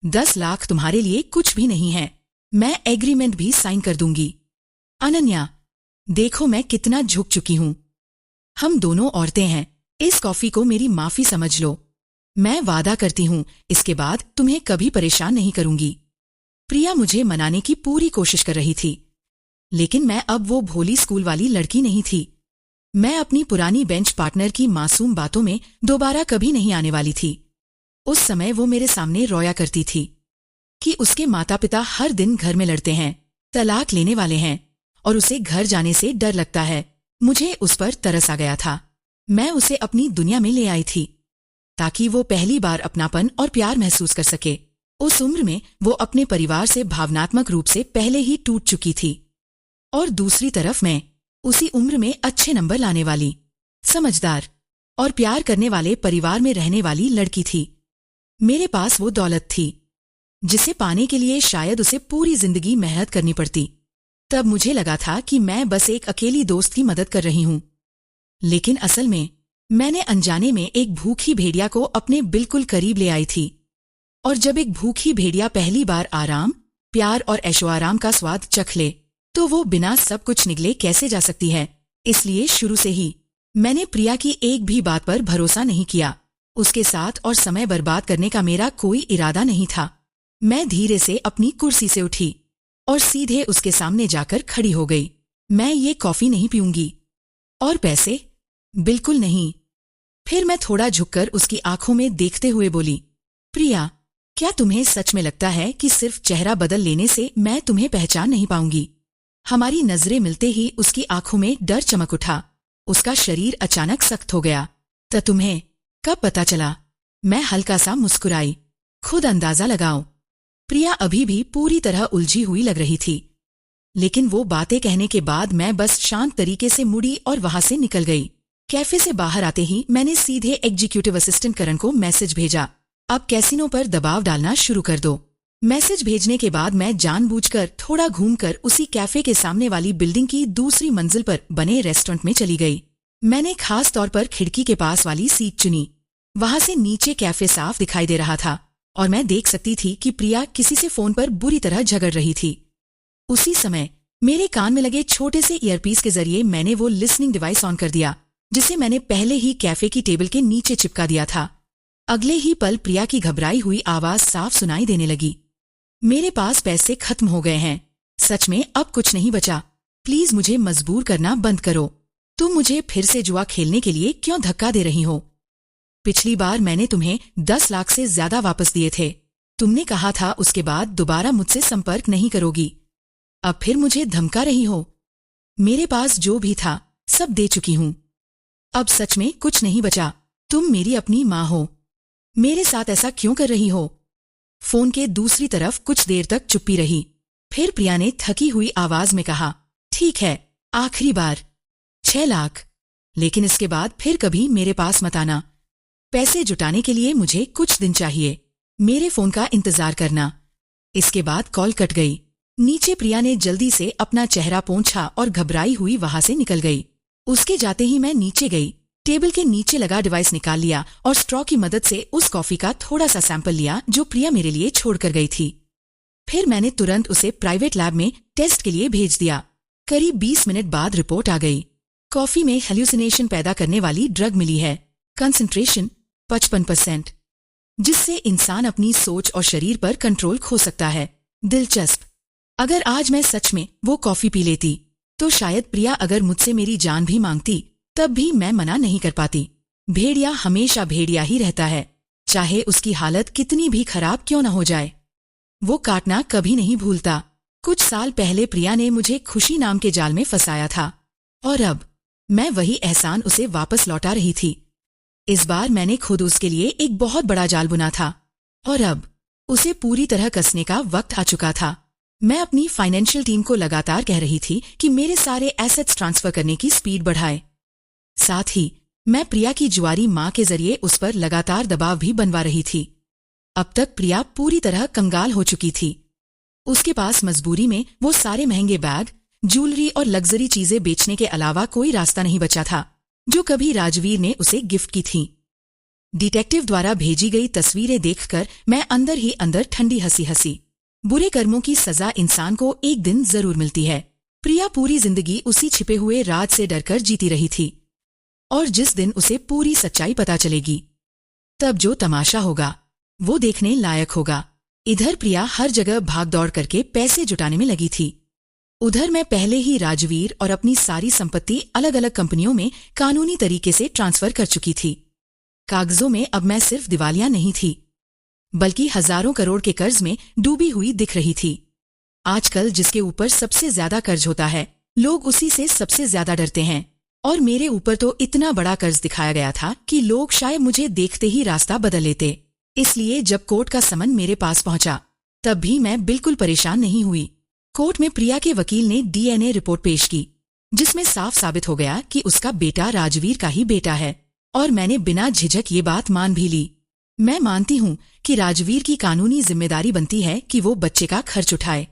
10 लाख तुम्हारे लिए कुछ भी नहीं है। मैं एग्रीमेंट भी साइन कर दूंगी। अनन्या, देखो मैं कितना झुक चुकी हूँ। हम दोनों औरतें हैं। इस कॉफी को मेरी माफी समझ लो। मैं वादा करती हूँ इसके बाद तुम्हें कभी परेशान नहीं करूंगी। प्रिया मुझे मनाने की पूरी कोशिश कर रही थी, लेकिन मैं अब वो भोली स्कूल वाली लड़की नहीं थी। मैं अपनी पुरानी बेंच पार्टनर की मासूम बातों में दोबारा कभी नहीं आने वाली थी। उस समय वो मेरे सामने रोया करती थी कि उसके माता पिता हर दिन घर में लड़ते हैं, तलाक लेने वाले हैं और उसे घर जाने से डर लगता है। मुझे उस पर तरस आ गया था। मैं उसे अपनी दुनिया में ले आई थी ताकि वो पहली बार अपनापन और प्यार महसूस कर सके। उस उम्र में वो अपने परिवार से भावनात्मक रूप से पहले ही टूट चुकी थी, और दूसरी तरफ मैं उसी उम्र में अच्छे नंबर लाने वाली, समझदार और प्यार करने वाले परिवार में रहने वाली लड़की थी। मेरे पास वो दौलत थी जिसे पाने के लिए शायद उसे पूरी जिंदगी मेहनत करनी पड़ती। तब मुझे लगा था कि मैं बस एक अकेली दोस्त की मदद कर रही हूं, लेकिन असल में मैंने अनजाने में एक भूखी भेड़िया को अपने बिल्कुल करीब ले आई थी। और जब एक भूखी भेड़िया पहली बार आराम, प्यार और ऐशोआराम का स्वाद चख ले तो वो बिना सब कुछ निगले कैसे जा सकती है। इसलिए शुरू से ही मैंने प्रिया की एक भी बात पर भरोसा नहीं किया। उसके साथ और समय बर्बाद करने का मेरा कोई इरादा नहीं था। मैं धीरे से अपनी कुर्सी से उठी और सीधे उसके सामने जाकर खड़ी हो गई। मैं ये कॉफी नहीं पीऊंगी। और पैसे? बिल्कुल नहीं। फिर मैं थोड़ा झुककर उसकी आंखों में देखते हुए बोली, प्रिया, क्या तुम्हें सच में लगता है कि सिर्फ चेहरा बदल लेने से मैं तुम्हें पहचान नहीं पाऊंगी? हमारी नजरें मिलते ही उसकी आंखों में डर चमक उठा। उसका शरीर अचानक सख्त हो गया। तो तुम्हें कब पता चला? मैं हल्का सा मुस्कुराई। खुद अंदाजा लगाओ। प्रिया अभी भी पूरी तरह उलझी हुई लग रही थी, लेकिन वो बातें कहने के बाद मैं बस शांत तरीके से मुड़ी और वहां से निकल गई। कैफे से बाहर आते ही मैंने सीधे एग्जीक्यूटिव असिस्टेंट करण को मैसेज भेजा, अब कैसीनो पर दबाव डालना शुरू कर दो। मैसेज भेजने के बाद मैं जानबूझकर थोड़ा घूमकर उसी कैफे के सामने वाली बिल्डिंग की दूसरी मंजिल पर बने रेस्टोरेंट में चली गई। मैंने खास तौर पर खिड़की के पास वाली सीट चुनी। वहां से नीचे कैफे साफ दिखाई दे रहा था और मैं देख सकती थी कि प्रिया किसी से फोन पर बुरी तरह झगड़ रही थी। उसी समय मेरे कान में लगे छोटे से ईयरपीस के जरिए मैंने वो लिसनिंग डिवाइस ऑन कर दिया जिसे मैंने पहले ही कैफे की टेबल के नीचे चिपका दिया था। अगले ही पल प्रिया की घबराई हुई आवाज साफ सुनाई देने लगी, मेरे पास पैसे खत्म हो गए हैं, सच में अब कुछ नहीं बचा, प्लीज मुझे मजबूर करना बंद करो। तुम मुझे फिर से जुआ खेलने के लिए क्यों धक्का दे रही हो? पिछली बार मैंने तुम्हें 10 लाख से ज्यादा वापस दिए थे। तुमने कहा था उसके बाद दोबारा मुझसे संपर्क नहीं करोगी। अब फिर मुझे धमका रही हो? मेरे पास जो भी था सब दे चुकी हूं। अब सच में कुछ नहीं बचा। तुम मेरी अपनी माँ हो, मेरे साथ ऐसा क्यों कर रही हो? फोन के दूसरी तरफ कुछ देर तक चुप्पी रही। फिर प्रिया ने थकी हुई आवाज में कहा, ठीक है, आखिरी बार 6 लाख, लेकिन इसके बाद फिर कभी मेरे पास मत आना। पैसे जुटाने के लिए मुझे कुछ दिन चाहिए। मेरे फोन का इंतजार करना। इसके बाद कॉल कट गई। नीचे प्रिया ने जल्दी से अपना चेहरा पोंछा और घबराई हुई वहां से निकल गई। उसके जाते ही मैं नीचे गई, टेबल के नीचे लगा डिवाइस निकाल लिया और स्ट्रॉ की मदद से उस कॉफी का थोड़ा सा सैंपल लिया जो प्रिया मेरे लिए छोड़कर गई थी। फिर मैंने तुरंत उसे प्राइवेट लैब में टेस्ट के लिए भेज दिया। करीब 20 मिनट बाद रिपोर्ट आ गई। कॉफी में हेल्यूसिनेशन पैदा करने वाली ड्रग मिली है, कंसंट्रेशन 55%, जिससे इंसान अपनी सोच और शरीर पर कंट्रोल खो सकता है। दिलचस्प। अगर आज मैं सच में वो कॉफी पी लेती तो शायद प्रिया अगर मुझसे मेरी जान भी मांगती तब भी मैं मना नहीं कर पाती। भेड़िया हमेशा भेड़िया ही रहता है, चाहे उसकी हालत कितनी भी खराब क्यों न हो जाए। वो काटना कभी नहीं भूलता। कुछ साल पहले प्रिया ने मुझे खुशी नाम के जाल में फंसाया था और अब मैं वही एहसान उसे वापस लौटा रही थी। इस बार मैंने खुद उसके लिए एक बहुत बड़ा जाल बुना था और अब उसे पूरी तरह कसने का वक्त आ चुका था। मैं अपनी फाइनेंशियल टीम को लगातार कह रही थी कि मेरे सारे एसेट्स ट्रांसफर करने की स्पीड बढ़ाए। साथ ही मैं प्रिया की जुआरी मां के जरिए उस पर लगातार दबाव भी बनवा रही थी। अब तक प्रिया पूरी तरह कंगाल हो चुकी थी। उसके पास मजबूरी में वो सारे महंगे बैग, ज्वेलरी और लग्जरी चीजें बेचने के अलावा कोई रास्ता नहीं बचा था जो कभी राजवीर ने उसे गिफ्ट की थी। डिटेक्टिव द्वारा भेजी गई तस्वीरें देखकर मैं अंदर ही अंदर ठंडी हंसी हंसी। बुरे कर्मों की सजा इंसान को एक दिन जरूर मिलती है। प्रिया पूरी जिंदगी उसी छिपे हुए राज से डरकर जीती रही थी और जिस दिन उसे पूरी सच्चाई पता चलेगी तब जो तमाशा होगा वो देखने लायक होगा। इधर प्रिया हर जगह भाग दौड़ करके पैसे जुटाने में लगी थी, उधर मैं पहले ही राजवीर और अपनी सारी संपत्ति अलग अलग कंपनियों में कानूनी तरीके से ट्रांसफर कर चुकी थी। कागजों में अब मैं सिर्फ दिवालिया नहीं थी बल्कि हजारों करोड़ के कर्ज में डूबी हुई दिख रही थी। आजकल जिसके ऊपर सबसे ज्यादा कर्ज होता है लोग उसी से सबसे ज्यादा डरते हैं और मेरे ऊपर तो इतना बड़ा कर्ज दिखाया गया था कि लोग शायद मुझे देखते ही रास्ता बदल लेते। इसलिए जब कोर्ट का समन मेरे पास पहुंचा, तब भी मैं बिल्कुल परेशान नहीं हुई। कोर्ट में प्रिया के वकील ने डीएनए रिपोर्ट पेश की, जिसमें साफ साबित हो गया कि उसका बेटा राजवीर का ही बेटा है, और मैंने बिना झिझक ये बात मान भी ली। मैं मानती हूँ कि राजवीर की कानूनी जिम्मेदारी बनती है कि वो बच्चे का खर्च उठाए,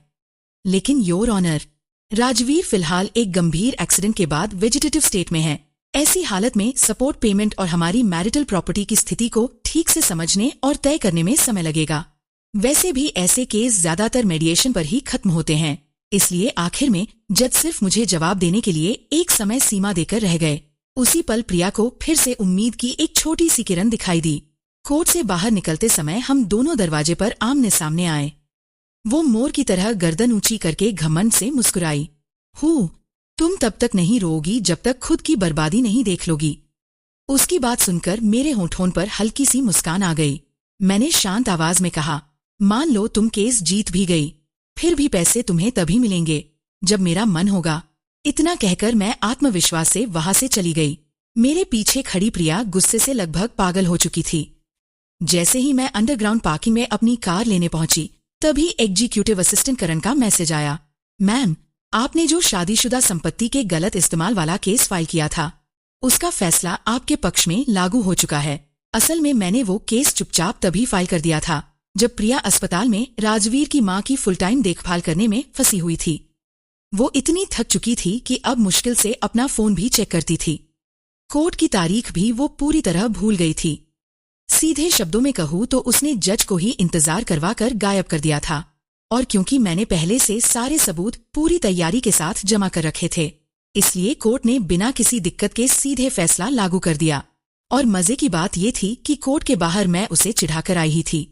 लेकिन योर ऑनर, राजवीर फिलहाल एक गंभीर एक्सीडेंट के बाद वेजिटेटिव स्टेट में है। ऐसी हालत में सपोर्ट पेमेंट और हमारी मैरिटल प्रॉपर्टी की स्थिति को ठीक से समझने और तय करने में समय लगेगा। वैसे भी ऐसे केस ज्यादातर मेडिएशन पर ही खत्म होते हैं, इसलिए आखिर में जज सिर्फ मुझे जवाब देने के लिए एक समय सीमा देकर रह गए। उसी पल प्रिया को फिर से उम्मीद की एक छोटी सी किरण दिखाई दी। कोर्ट से बाहर निकलते समय हम दोनों दरवाजे पर आमने सामने आए। वो मोर की तरह गर्दन ऊंची करके घमंड से मुस्कुराई। तुम तब तक नहीं रोओगी जब तक खुद की बर्बादी नहीं देख लोगी। उसकी बात सुनकर मेरे होठों पर हल्की सी मुस्कान आ गई। मैंने शांत आवाज में कहा, मान लो तुम केस जीत भी गई, फिर भी पैसे तुम्हें तभी मिलेंगे जब मेरा मन होगा। इतना कहकर मैं आत्मविश्वास से वहां से चली गई। मेरे पीछे खड़ी प्रिया गुस्से से लगभग पागल हो चुकी थी। जैसे ही मैं अंडरग्राउंड पार्किंग में अपनी कार लेने पहुंची, तभी एग्जीक्यूटिव असिस्टेंट करण का मैसेज आया। मैम, आपने जो शादीशुदा संपत्ति के गलत इस्तेमाल वाला केस फाइल किया था, उसका फैसला आपके पक्ष में लागू हो चुका है। असल में मैंने वो केस चुपचाप तभी फाइल कर दिया था जब प्रिया अस्पताल में राजवीर की मां की फुल टाइम देखभाल करने में फंसी हुई थी। वो इतनी थक चुकी थी कि अब मुश्किल से अपना फोन भी चेक करती थी। कोर्ट की तारीख भी वो पूरी तरह भूल गई थी। सीधे शब्दों में कहूँ तो उसने जज को ही इंतजार करवा कर गायब कर दिया था, और क्योंकि मैंने पहले से सारे सबूत पूरी तैयारी के साथ जमा कर रखे थे, इसलिए कोर्ट ने बिना किसी दिक्कत के सीधे फैसला लागू कर दिया। और मजे की बात ये थी कि कोर्ट के बाहर मैं उसे चिढ़ाकर आई ही थी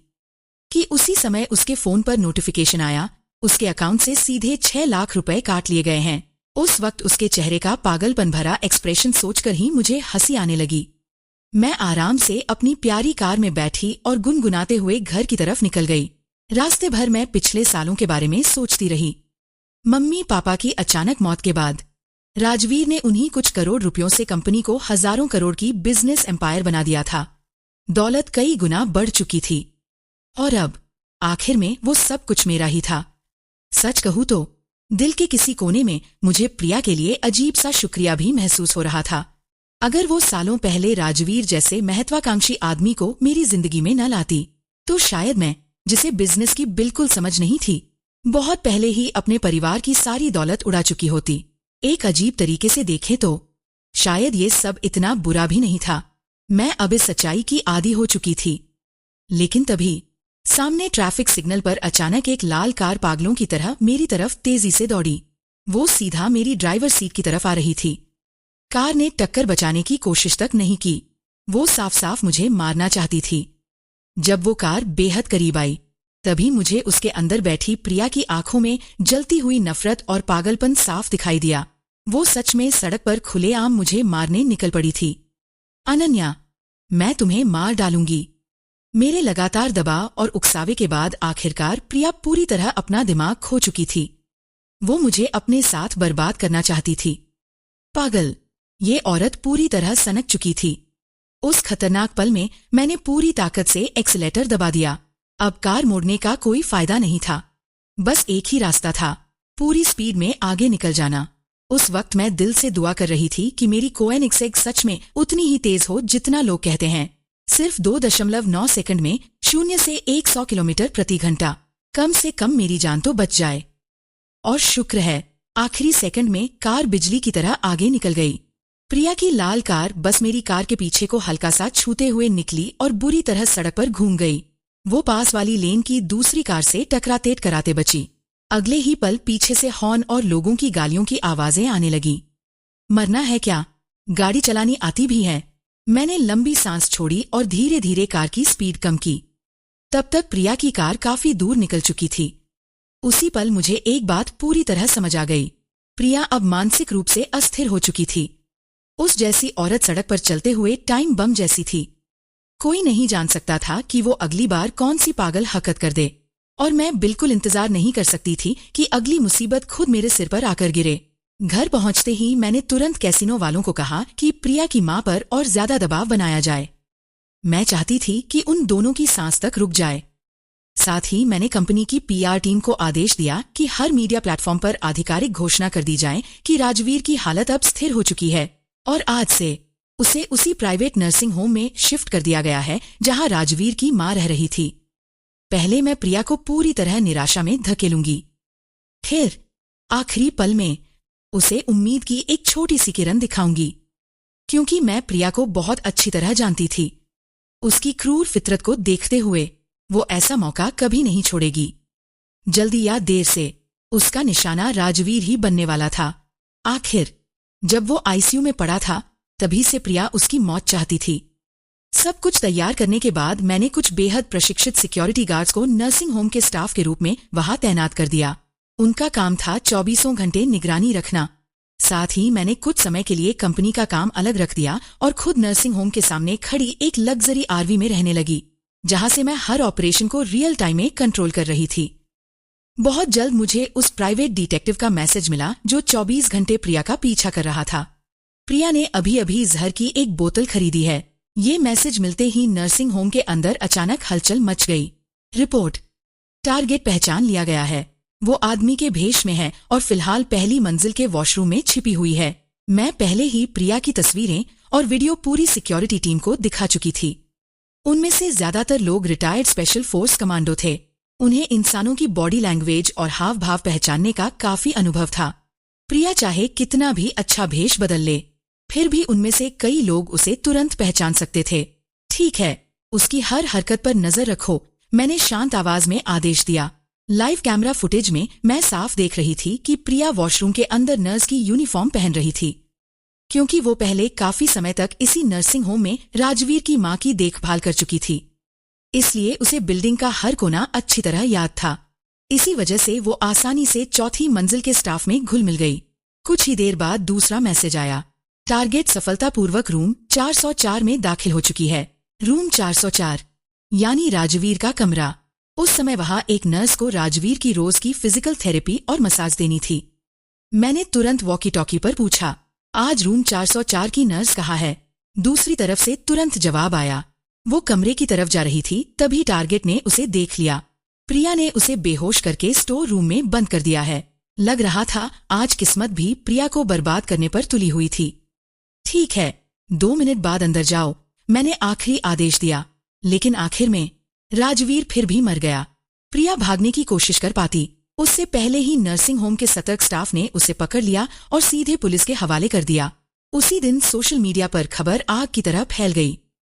कि उसी समय उसके फोन पर नोटिफिकेशन आया, उसके अकाउंट से सीधे 6 लाख रुपए काट लिए गए हैं। उस वक्त उसके चेहरे का पागलपन भरा एक्सप्रेशन सोचकर ही मुझे हंसी आने लगी। मैं आराम से अपनी प्यारी कार में बैठी और गुनगुनाते हुए घर की तरफ निकल गई। रास्ते भर मैं पिछले सालों के बारे में सोचती रही। मम्मी पापा की अचानक मौत के बाद राजवीर ने उन्हीं कुछ करोड़ रुपयों से कंपनी को हजारों करोड़ की बिजनेस एम्पायर बना दिया था। दौलत कई गुना बढ़ चुकी थी, और अब आखिर में वो सब कुछ मेरा ही था। सच कहूँ तो दिल के किसी कोने में मुझे प्रिया के लिए अजीब सा शुक्रिया भी महसूस हो रहा था। अगर वो सालों पहले राजवीर जैसे महत्वाकांक्षी आदमी को मेरी जिंदगी में न लाती, तो शायद मैं, जिसे बिजनेस की बिल्कुल समझ नहीं थी, बहुत पहले ही अपने परिवार की सारी दौलत उड़ा चुकी होती। एक अजीब तरीके से देखें तो शायद ये सब इतना बुरा भी नहीं था। मैं अब इस सच्चाई की आदी हो चुकी थी। लेकिन तभी सामने ट्रैफिक सिग्नल पर अचानक एक लाल कार पागलों की तरह मेरी तरफ तेजी से दौड़ी। वो सीधा मेरी ड्राइवर सीट की तरफ आ रही थी। कार ने टक्कर बचाने की कोशिश तक नहीं की, वो साफ साफ मुझे मारना चाहती थी। जब वो कार बेहद करीब आई, तभी मुझे उसके अंदर बैठी प्रिया की आंखों में जलती हुई नफरत और पागलपन साफ दिखाई दिया। वो सच में सड़क पर खुलेआम मुझे मारने निकल पड़ी थी। अनन्या, मैं तुम्हें मार डालूंगी। मेरे लगातार दबाव और उकसावे के बाद आखिरकार प्रिया पूरी तरह अपना दिमाग खो चुकी थी। वो मुझे अपने साथ बर्बाद करना चाहती थी। पागल, ये औरत पूरी तरह सनक चुकी थी। उस खतरनाक पल में मैंने पूरी ताकत से एक्सीलेटर दबा दिया। अब कार मोड़ने का कोई फायदा नहीं था। बस एक ही रास्ता था, पूरी स्पीड में आगे निकल जाना। उस वक्त मैं दिल से दुआ कर रही थी कि मेरी कोएनिक्सेग सच में उतनी ही तेज हो जितना लोग कहते हैं। सिर्फ 2.9 सेकंड में 0 से 100 किलोमीटर प्रति घंटा। कम से कम मेरी जान तो बच जाए। और शुक्र है, आखिरी सेकंड में कार बिजली की तरह आगे निकल गई। प्रिया की लाल कार बस मेरी कार के पीछे को हल्का सा छूते हुए निकली और बुरी तरह सड़क पर घूम गई। वो पास वाली लेन की दूसरी कार से टकराते कराते बची। अगले ही पल पीछे से हॉर्न और लोगों की गालियों की आवाजें आने लगी। मरना है क्या? गाड़ी चलानी आती भी है? मैंने लंबी सांस छोड़ी और धीरे धीरे कार की स्पीड कम की। तब तक प्रिया की कार काफी दूर निकल चुकी थी। उसी पल मुझे एक बात पूरी तरह समझ आ गई। प्रिया अब मानसिक रूप से अस्थिर हो चुकी थी। उस जैसी औरत सड़क पर चलते हुए टाइम बम जैसी थी। कोई नहीं जान सकता था कि वो अगली बार कौन सी पागल हरकत कर दे, और मैं बिल्कुल इंतजार नहीं कर सकती थी कि अगली मुसीबत खुद मेरे सिर पर आकर गिरे। घर पहुंचते ही मैंने तुरंत कैसीनो वालों को कहा कि प्रिया की मां पर और ज्यादा दबाव बनाया जाए। मैं चाहती थी कि उन दोनों की सांस तक रुक जाए। साथ ही मैंने कंपनी की पीआर टीम को आदेश दिया कि हर मीडिया प्लेटफॉर्म पर आधिकारिक घोषणा कर दी जाए कि राजवीर की हालत अब स्थिर हो चुकी है और आज से उसे उसी प्राइवेट नर्सिंग होम में शिफ्ट कर दिया गया है जहां राजवीर की मां रह रही थी। पहले मैं प्रिया को पूरी तरह निराशा में धकेलूंगी, फिर आखिरी पल में उसे उम्मीद की एक छोटी सी किरण दिखाऊंगी, क्योंकि मैं प्रिया को बहुत अच्छी तरह जानती थी। उसकी क्रूर फितरत को देखते हुए वो ऐसा मौका कभी नहीं छोड़ेगी। जल्दी या देर से उसका निशाना राजवीर ही बनने वाला था। आखिर जब वो आईसीयू में पड़ा था तभी से प्रिया उसकी मौत चाहती थी। सब कुछ तैयार करने के बाद मैंने कुछ बेहद प्रशिक्षित सिक्योरिटी गार्ड्स को नर्सिंग होम के स्टाफ के रूप में वहां तैनात कर दिया। उनका काम था 24 घंटे निगरानी रखना। साथ ही मैंने कुछ समय के लिए कंपनी का काम अलग रख दिया और खुद नर्सिंग होम के सामने खड़ी एक लग्जरी आरवी में रहने लगी, जहां से मैं हर ऑपरेशन को रियल टाइम में कंट्रोल कर रही थी। बहुत जल्द मुझे उस प्राइवेट डिटेक्टिव का मैसेज मिला जो 24 घंटे प्रिया का पीछा कर रहा था। प्रिया ने अभी अभी जहर की एक बोतल खरीदी है। ये मैसेज मिलते ही नर्सिंग होम के अंदर अचानक हलचल मच गई। रिपोर्ट, टारगेट पहचान लिया गया है। वो आदमी के भेष में है और फिलहाल पहली मंजिल के वॉशरूम में छिपी हुई है। मैं पहले ही प्रिया की तस्वीरें और वीडियो पूरी सिक्योरिटी टीम को दिखा चुकी थी। उनमें से ज्यादातर लोग रिटायर्ड स्पेशल फोर्स कमांडो थे। उन्हें इंसानों की बॉडी लैंग्वेज और हाव भाव पहचानने का काफी अनुभव था। प्रिया चाहे कितना भी अच्छा भेष बदल ले, फिर भी उनमें से कई लोग उसे तुरंत पहचान सकते थे। ठीक है, उसकी हर हरकत पर नजर रखो, मैंने शांत आवाज में आदेश दिया। लाइव कैमरा फुटेज में मैं साफ देख रही थी कि प्रिया वॉशरूम के अंदर नर्स की यूनिफॉर्म पहन रही थी, क्योंकि वो पहले काफी समय तक इसी नर्सिंग होम में राजवीर की मां की देखभाल कर चुकी थी। इसलिए उसे बिल्डिंग का हर कोना अच्छी तरह याद था। इसी वजह से वो आसानी से चौथी मंजिल के स्टाफ में घुल मिल गई। कुछ ही देर बाद दूसरा मैसेज आया। टारगेट सफलतापूर्वक रूम 404 में दाखिल हो चुकी है। रूम 404 यानी राजवीर का कमरा। उस समय वहां एक नर्स को राजवीर की रोज की फिजिकल थेरेपी और मसाज देनी थी। मैंने तुरंत वॉकी टॉकी पर पूछा, आज रूम 404 की नर्स कहाँ है? दूसरी तरफ से तुरंत जवाब आया। वो कमरे की तरफ जा रही थी, तभी टारगेट ने उसे देख लिया। प्रिया ने उसे बेहोश करके स्टोर रूम में बंद कर दिया है। लग रहा था आज किस्मत भी प्रिया को बर्बाद करने पर तुली हुई थी। ठीक है, 2 मिनट बाद अंदर जाओ, मैंने आखिरी आदेश दिया। लेकिन आखिर में राजवीर फिर भी मर गया। प्रिया भागने की कोशिश कर पाती, उससे पहले ही नर्सिंग होम के सतर्क स्टाफ ने उसे पकड़ लिया और सीधे पुलिस के हवाले कर दिया। उसी दिन सोशल मीडिया पर खबर आग की तरह फैल गई।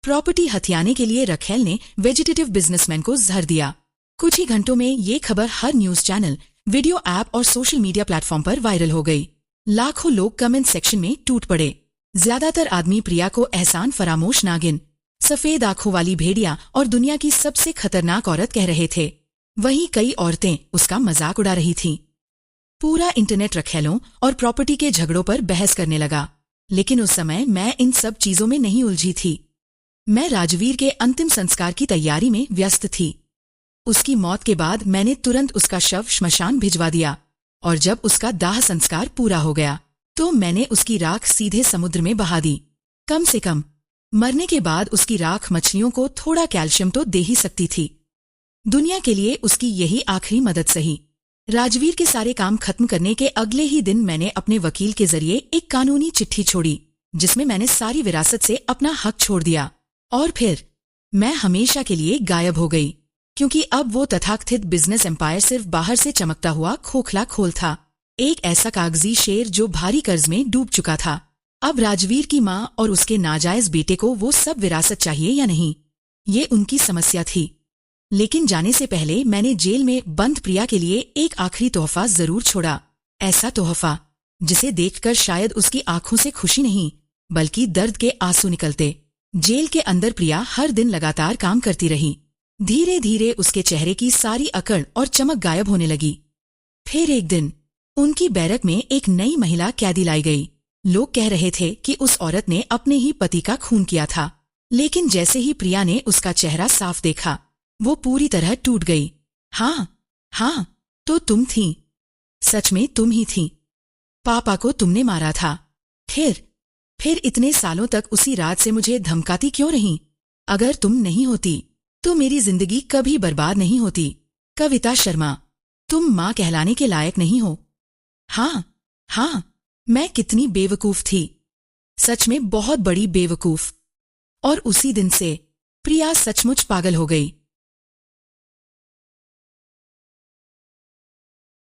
प्रॉपर्टी हथियाने के लिए रखेल ने वेजिटेटिव बिजनेसमैन को जहर दिया। कुछ ही घंटों में ये खबर हर न्यूज चैनल, वीडियो ऐप और सोशल मीडिया प्लेटफॉर्म पर वायरल हो गई। लाखों लोग कमेंट सेक्शन में टूट पड़े। ज्यादातर आदमी प्रिया को एहसान फरामोश नागिन, सफेद आंखों वाली भेड़िया और दुनिया की सबसे खतरनाक औरत कह रहे थे। वहीं कई औरतें उसका मजाक उड़ा रही थीं। पूरा इंटरनेट रखेलों और प्रॉपर्टी के झगड़ों पर बहस करने लगा। लेकिन उस समय मैं इन सब चीजों में नहीं उलझी थी। मैं राजवीर के अंतिम संस्कार की तैयारी में व्यस्त थी। उसकी मौत के बाद मैंने तुरंत उसका शव श्मशान भिजवा दिया और जब उसका दाह संस्कार पूरा हो गया तो मैंने उसकी राख सीधे समुद्र में बहा दी। कम से कम मरने के बाद उसकी राख मछलियों को थोड़ा कैल्शियम तो दे ही सकती थी। दुनिया के लिए उसकी यही आखिरी मदद सही। राजवीर के सारे काम खत्म करने के अगले ही दिन मैंने अपने वकील के जरिए एक कानूनी चिट्ठी छोड़ी, जिसमें मैंने सारी विरासत से अपना हक छोड़ दिया। और फिर मैं हमेशा के लिए गायब हो गई, क्योंकि अब वो तथाकथित बिजनेस एम्पायर सिर्फ बाहर से चमकता हुआ खोखला खोल था, एक ऐसा कागजी शेर जो भारी कर्ज में डूब चुका था। अब राजवीर की मां और उसके नाजायज बेटे को वो सब विरासत चाहिए या नहीं, ये उनकी समस्या थी। लेकिन जाने से पहले मैंने जेल में बंद प्रिया के लिए एक आखिरी तोहफा जरूर छोड़ा। ऐसा तोहफा जिसे देखकर शायद उसकी आंखों से खुशी नहीं बल्कि दर्द के आंसू निकलते। जेल के अंदर प्रिया हर दिन लगातार काम करती रही। धीरे धीरे उसके चेहरे की सारी अकड़ और चमक गायब होने लगी। फिर एक दिन उनकी बैरक में एक नई महिला कैदी लाई गई। लोग कह रहे थे कि उस औरत ने अपने ही पति का खून किया था, लेकिन जैसे ही प्रिया ने उसका चेहरा साफ देखा वो पूरी तरह टूट गई। हाँ, तो तुम थी, सच में तुम ही थी। पापा को तुमने मारा था। फिर इतने सालों तक उसी रात से मुझे धमकाती क्यों रही? अगर तुम नहीं होती तो मेरी जिंदगी कभी बर्बाद नहीं होती। कविता शर्मा। तुम माँ कहलाने के लायक नहीं हो। हाँ, मैं कितनी बेवकूफ थी, सच में बहुत बड़ी बेवकूफ। और उसी दिन से प्रिया सचमुच पागल हो गई।